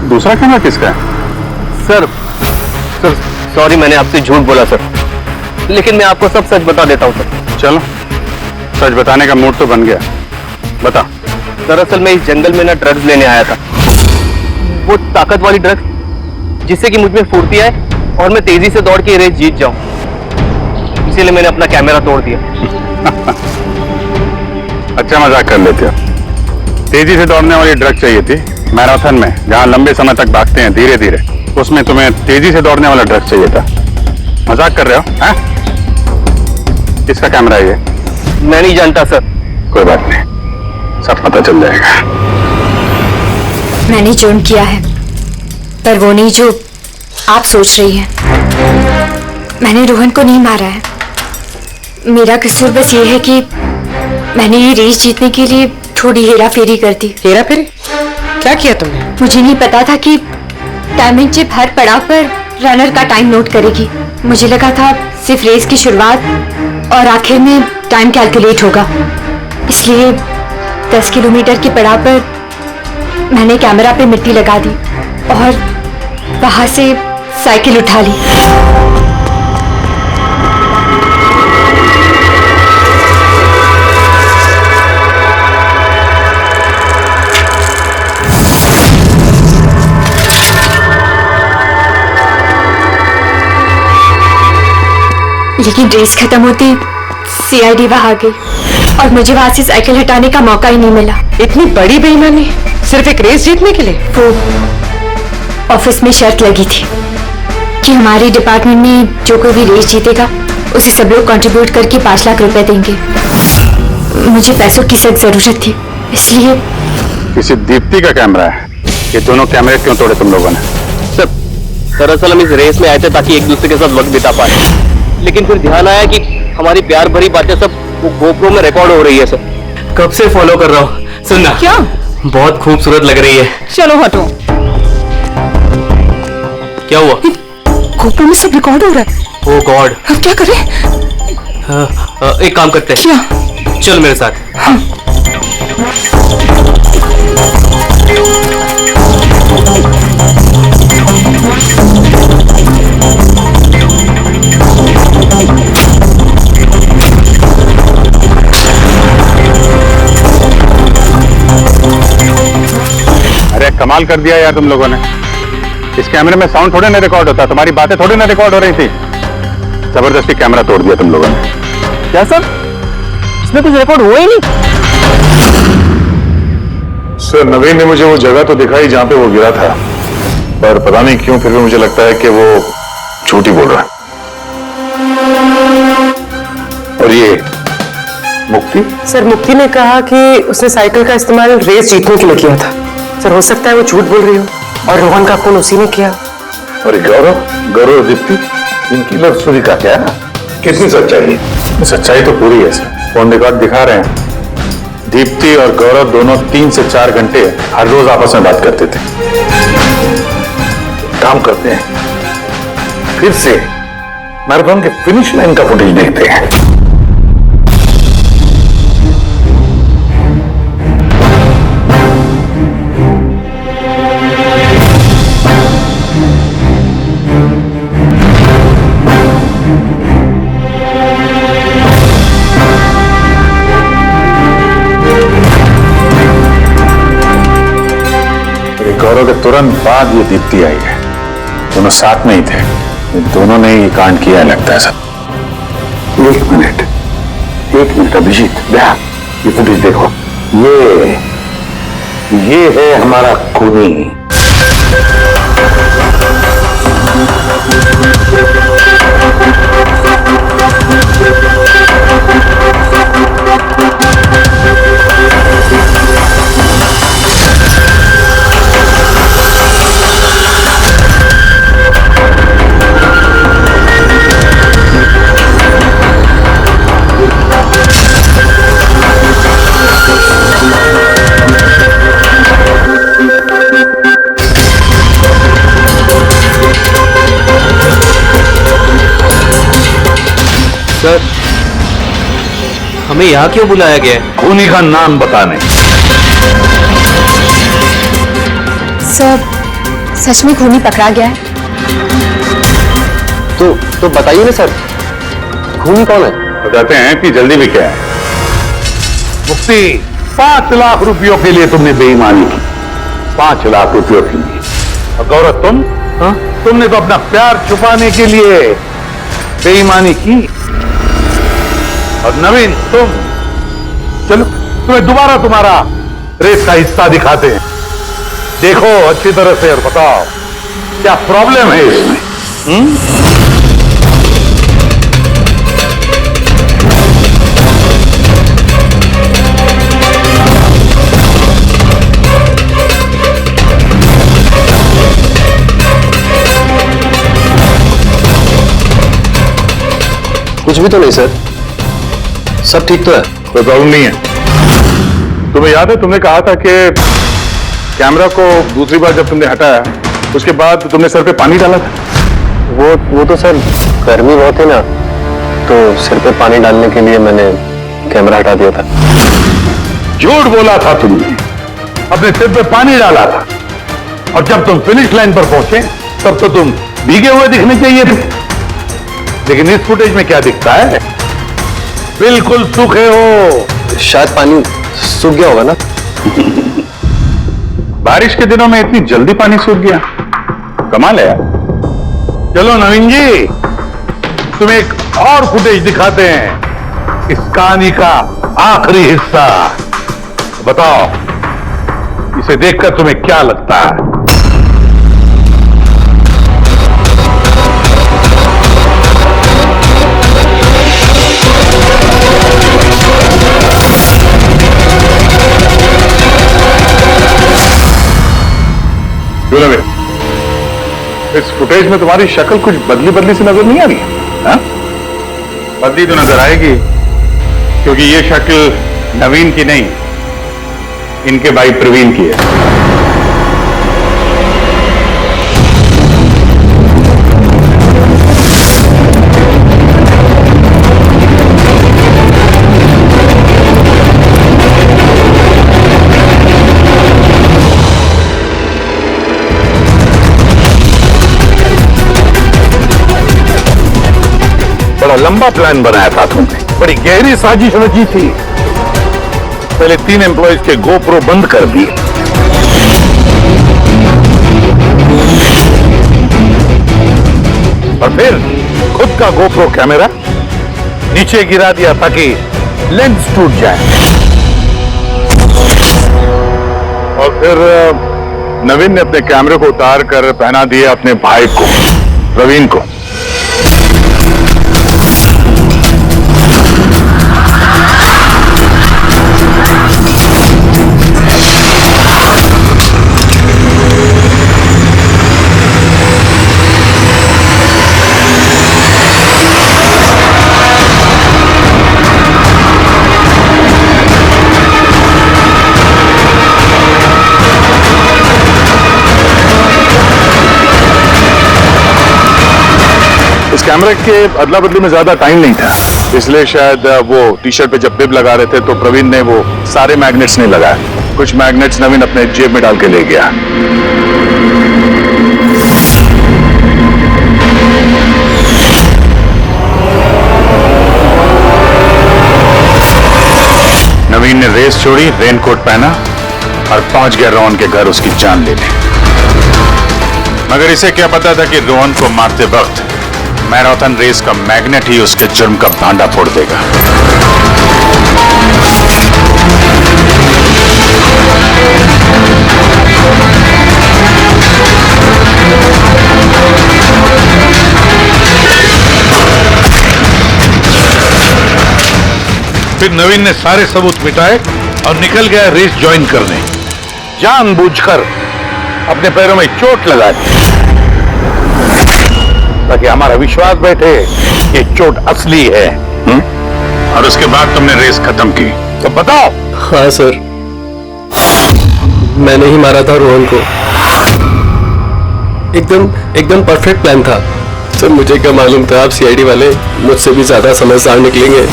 दूसरा कैमरा किसका है? सर सॉरी, मैंने आपसे झूठ बोला सर, लेकिन मैं आपको सब सच बता देता हूँ सर। चलो, सच बताने का मूड तो बन गया, बता। दरअसल मैं इस जंगल में ना ड्रग्स लेने आया था, वो ताकत वाली ड्रग्स जिससे कि मुझ में फुर्ती आए और मैं तेजी से दौड़ के रेस जीत जाऊं। इसीलिए मैंने अपना कैमरा तोड़ दिया। अच्छा मजाक कर लेते हो। तेजी से दौड़ने वाली ड्रग चाहिए थी मैराथन में, जहां लंबे समय तक भागते हैं धीरे धीरे, उसमें तुम्हें तेजी से दौड़ने वाला ड्रग चाहिए था। मजाक कर रहे हो? हैं? किसका कैमरा है ये? मैं नहीं जानता सर। कोई बात नहीं, सब पता चल जाएगा। मैंने जुर्म किया है, पर वो नहीं जो आप सोच रही हैं। मैंने रोहन को नहीं मारा है। मेरा कसूर बस ये है कि मैंने ये रेस जीतने के लिए थोड़ी हेरा फेरी कर दी। हेरा फेरी? क्या किया तुमने? मुझे नहीं पता था कि टाइमिंग चिप हर पड़ाव पर रनर का टाइम नोट करेगी। मुझे लगा था सिर्फ रेस की शुरुआत और आखिर में टाइम कैलकुलेट होगा, इसलिए 10 किलोमीटर के पड़ाव पर मैंने कैमरा पे मिट्टी लगा दी और वहां से साइकिल उठा ली। लेकिन रेस खत्म होते सीआईडी वहां आ गई और मुझे वहां से साइकिल हटाने का मौका ही नहीं मिला। इतनी बड़ी बेईमानी सिर्फ एक रेस जीतने के लिए? वो ऑफिस में शर्त लगी थी कि हमारे डिपार्टमेंट में जो कोई भी रेस जीतेगा उसे सब लोग कंट्रीब्यूट करके 5 लाख रुपए देंगे। मुझे पैसों की सख्त जरूरत थी, इसलिए। किसी दीप्ति का कैमरा है? ये दोनों कैमरे क्यों तोड़े तुम लोगों ने? सर दरअसल हम इस रेस में आए थे ताकि एक दूसरे के साथ वक्त बिता पाए, लेकिन फिर ध्यान आया कि हमारी प्यार भरी बातें सब वो गोप्रो में रिकॉर्ड हो रही है सर। कब से फॉलो कर रहा हूँ। सुनना क्या? बहुत खूबसूरत लग रही है। चलो हटो। क्या हुआ? गोप्रो में सब रिकॉर्ड हो रहा है। ओह गॉड, अब क्या करें? एक काम करते हैं। क्या? चल मेरे साथ। हाँ। अरे कमाल कर दिया यार तुम लोगों ने। इस कैमरे में साउंड थोड़े ना रिकॉर्ड होता, तुम्हारी बातें थोड़ी ना रिकॉर्ड हो रही थी। जबरदस्ती कैमरा तोड़ दिया तुम लोगों ने। क्या सर, इसमें कुछ रिकॉर्ड हुआ ही नहीं? सर नवीन ने मुझे वो जगह तो दिखाई जहां पे वो गिरा था, पर पता नहीं क्यों फिर भी मुझे लगता है कि वो झूठ ही बोल रहा है। और ये मुक्ति? सर मुक्ति ने कहा कि उसने साइकिल का इस्तेमाल रेस जीतने के लिए किया था। सर हो सकता है वो झूठ बोल रही हो और रोहन का खून उसी ने किया। और गौरव, गौरव दीप्ति, इनकी लव स्टोरी का क्या? कितनी सच्चाई है? सच्चाई तो पूरी है सर, फोन रिकॉर्ड दिखा रहे हैं। दीप्ति और गौरव दोनों 3 से 4 घंटे हर रोज आपस में बात करते थे। काम करते हैं, फिर से मैराथन के फिनिश लाइन का फुटेज देखते हैं। गौरव के तुरंत बाद ये दीप्ति आई है। दोनों साथ में ही थे, दोनों ने ये कांड किया लगता है सब। एक मिनट अभिजीत, ये फुटेज देखो। ये है हमारा खूनी। सर हमें यहाँ क्यों बुलाया गया है? खूनी का नाम बताने। सर सच में खूनी पकड़ा गया है? तो बताइए ना सर, खूनी कौन है? बताते हैं कि जल्दी भी क्या है। मुक्ति, 5 लाख रुपयों के लिए तुमने बेईमानी की। 5 लाख रुपयों के लिए। और गौरव तुम? हाँ? तुमने तो अपना प्यार छुपाने के लिए बेईमानी की। और नवीन तुम, चलो तुम्हें दोबारा तुम्हारा रेस का हिस्सा दिखाते हैं। देखो अच्छी तरह से और बताओ क्या प्रॉब्लम है इसमें। कुछ भी तो नहीं सर, सब ठीक तो है। कोई प्रॉब्लम नहीं है। तुम्हें याद है तुमने कहा था कि कैमरा को दूसरी बार जब तुमने हटाया उसके बाद तुमने सर पे पानी डाला था? वो तो सर गर्मी बहुत है ना, तो सिर पे पानी डालने के लिए मैंने कैमरा हटा दिया था। झूठ बोला था तुमने, अपने सिर पे पानी डाला था। और जब तुम फिनिश लाइन पर पहुंचे तब तो तुम भीगे हुए दिखने चाहिए थे, लेकिन इस फुटेज में क्या दिखता है? बिल्कुल सूखे हो। शायद पानी सूख गया होगा ना। बारिश के दिनों में इतनी जल्दी पानी सूख गया, कमाल है यार। चलो नवीन जी, तुम्हें एक और फुटेज दिखाते हैं, इस कहानी का आखिरी हिस्सा। बताओ इसे देखकर तुम्हें क्या लगता है? क्यों नवीन, इस फुटेज में तुम्हारी शक्ल कुछ बदली बदली सी नजर नहीं आ रही है? हाँ? बदली तो नजर आएगी, क्योंकि ये शक्ल नवीन की नहीं, इनके भाई प्रवीण की है। बड़ा लंबा प्लान बनाया था तुमने, बड़ी गहरी साजिश रची थी। पहले 3 एम्प्लॉइज के गोप्रो बंद कर दिए, और फिर खुद का गोप्रो कैमरा नीचे गिरा दिया ताकि लेंस टूट जाए। और फिर नवीन ने अपने कैमरे को उतार कर पहना दिया अपने भाई को, प्रवीण को। इस कैमरे के अदला बदली में ज्यादा टाइम नहीं था, इसलिए शायद वो टी शर्ट पे जब बिब लगा रहे थे तो प्रवीण ने वो सारे मैग्नेट्स नहीं लगाए। कुछ मैग्नेट्स नवीन अपने जेब में डाल के ले गया। नवीन ने रेस छोड़ी, रेनकोट पहना और पहुंच गया रोहन के घर उसकी जान लेने। मगर इसे क्या पता था कि रोहन को मारते वक्त मैराथन रेस का मैग्नेट ही उसके जुर्म का भांडा फोड़ देगा। फिर नवीन ने सारे सबूत मिटाए और निकल गया रेस ज्वाइन करने, जानबूझकर अपने पैरों में चोट लगा दी ताकि हमारा विश्वास बैठे कि चोट असली है। और उसके बाद तुमने रेस खत्म की, तो बताओ। हाँ सर, मैंने ही मारा था रोहन को। एकदम परफेक्ट प्लान था सर। मुझे क्या मालूम था आप सीआईडी वाले मुझसे भी ज्यादा समझदार निकलेंगे।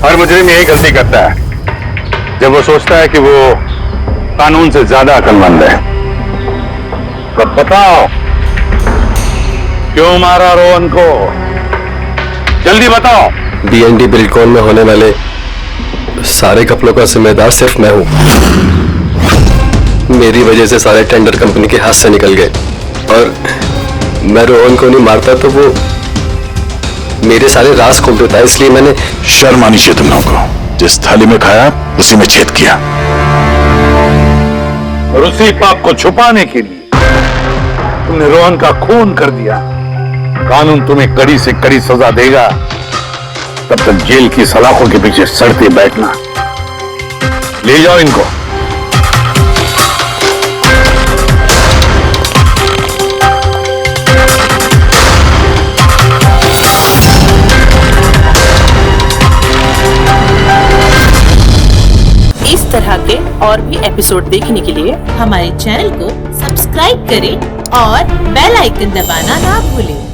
हर मुजरिम यही गलती करता है जब वो सोचता है कि वो कानून से ज्यादा अक्लमंद है। तो बताओ, क्यों मारा रोहन को? जल्दी बताओ। BND बिल्डकॉन में होने वाले सारे घपलों का जिम्मेदार सिर्फ मैं हूं। मेरी वजह से सारे टेंडर कंपनी के हाथ से निकल गए, और मैं रोहन को नहीं मारता तो वो मेरे सारे राज खोल देता, इसलिए मैंने। शर्म आनी चाहिए तुम लोगों को। जिस थाली में खाया उसी में छेद किया, और उसी पाप को छुपाने के लिए तुमने रोहन का खून कर दिया। कानून तुम्हें कड़ी से कड़ी सजा देगा, तब तक जेल की सलाखों के पीछे सड़ते बैठना। ले जाओ इनको। इस तरह के और भी एपिसोड देखने के लिए हमारे चैनल को सब्सक्राइब करें और बेल आइकन दबाना ना भूलें।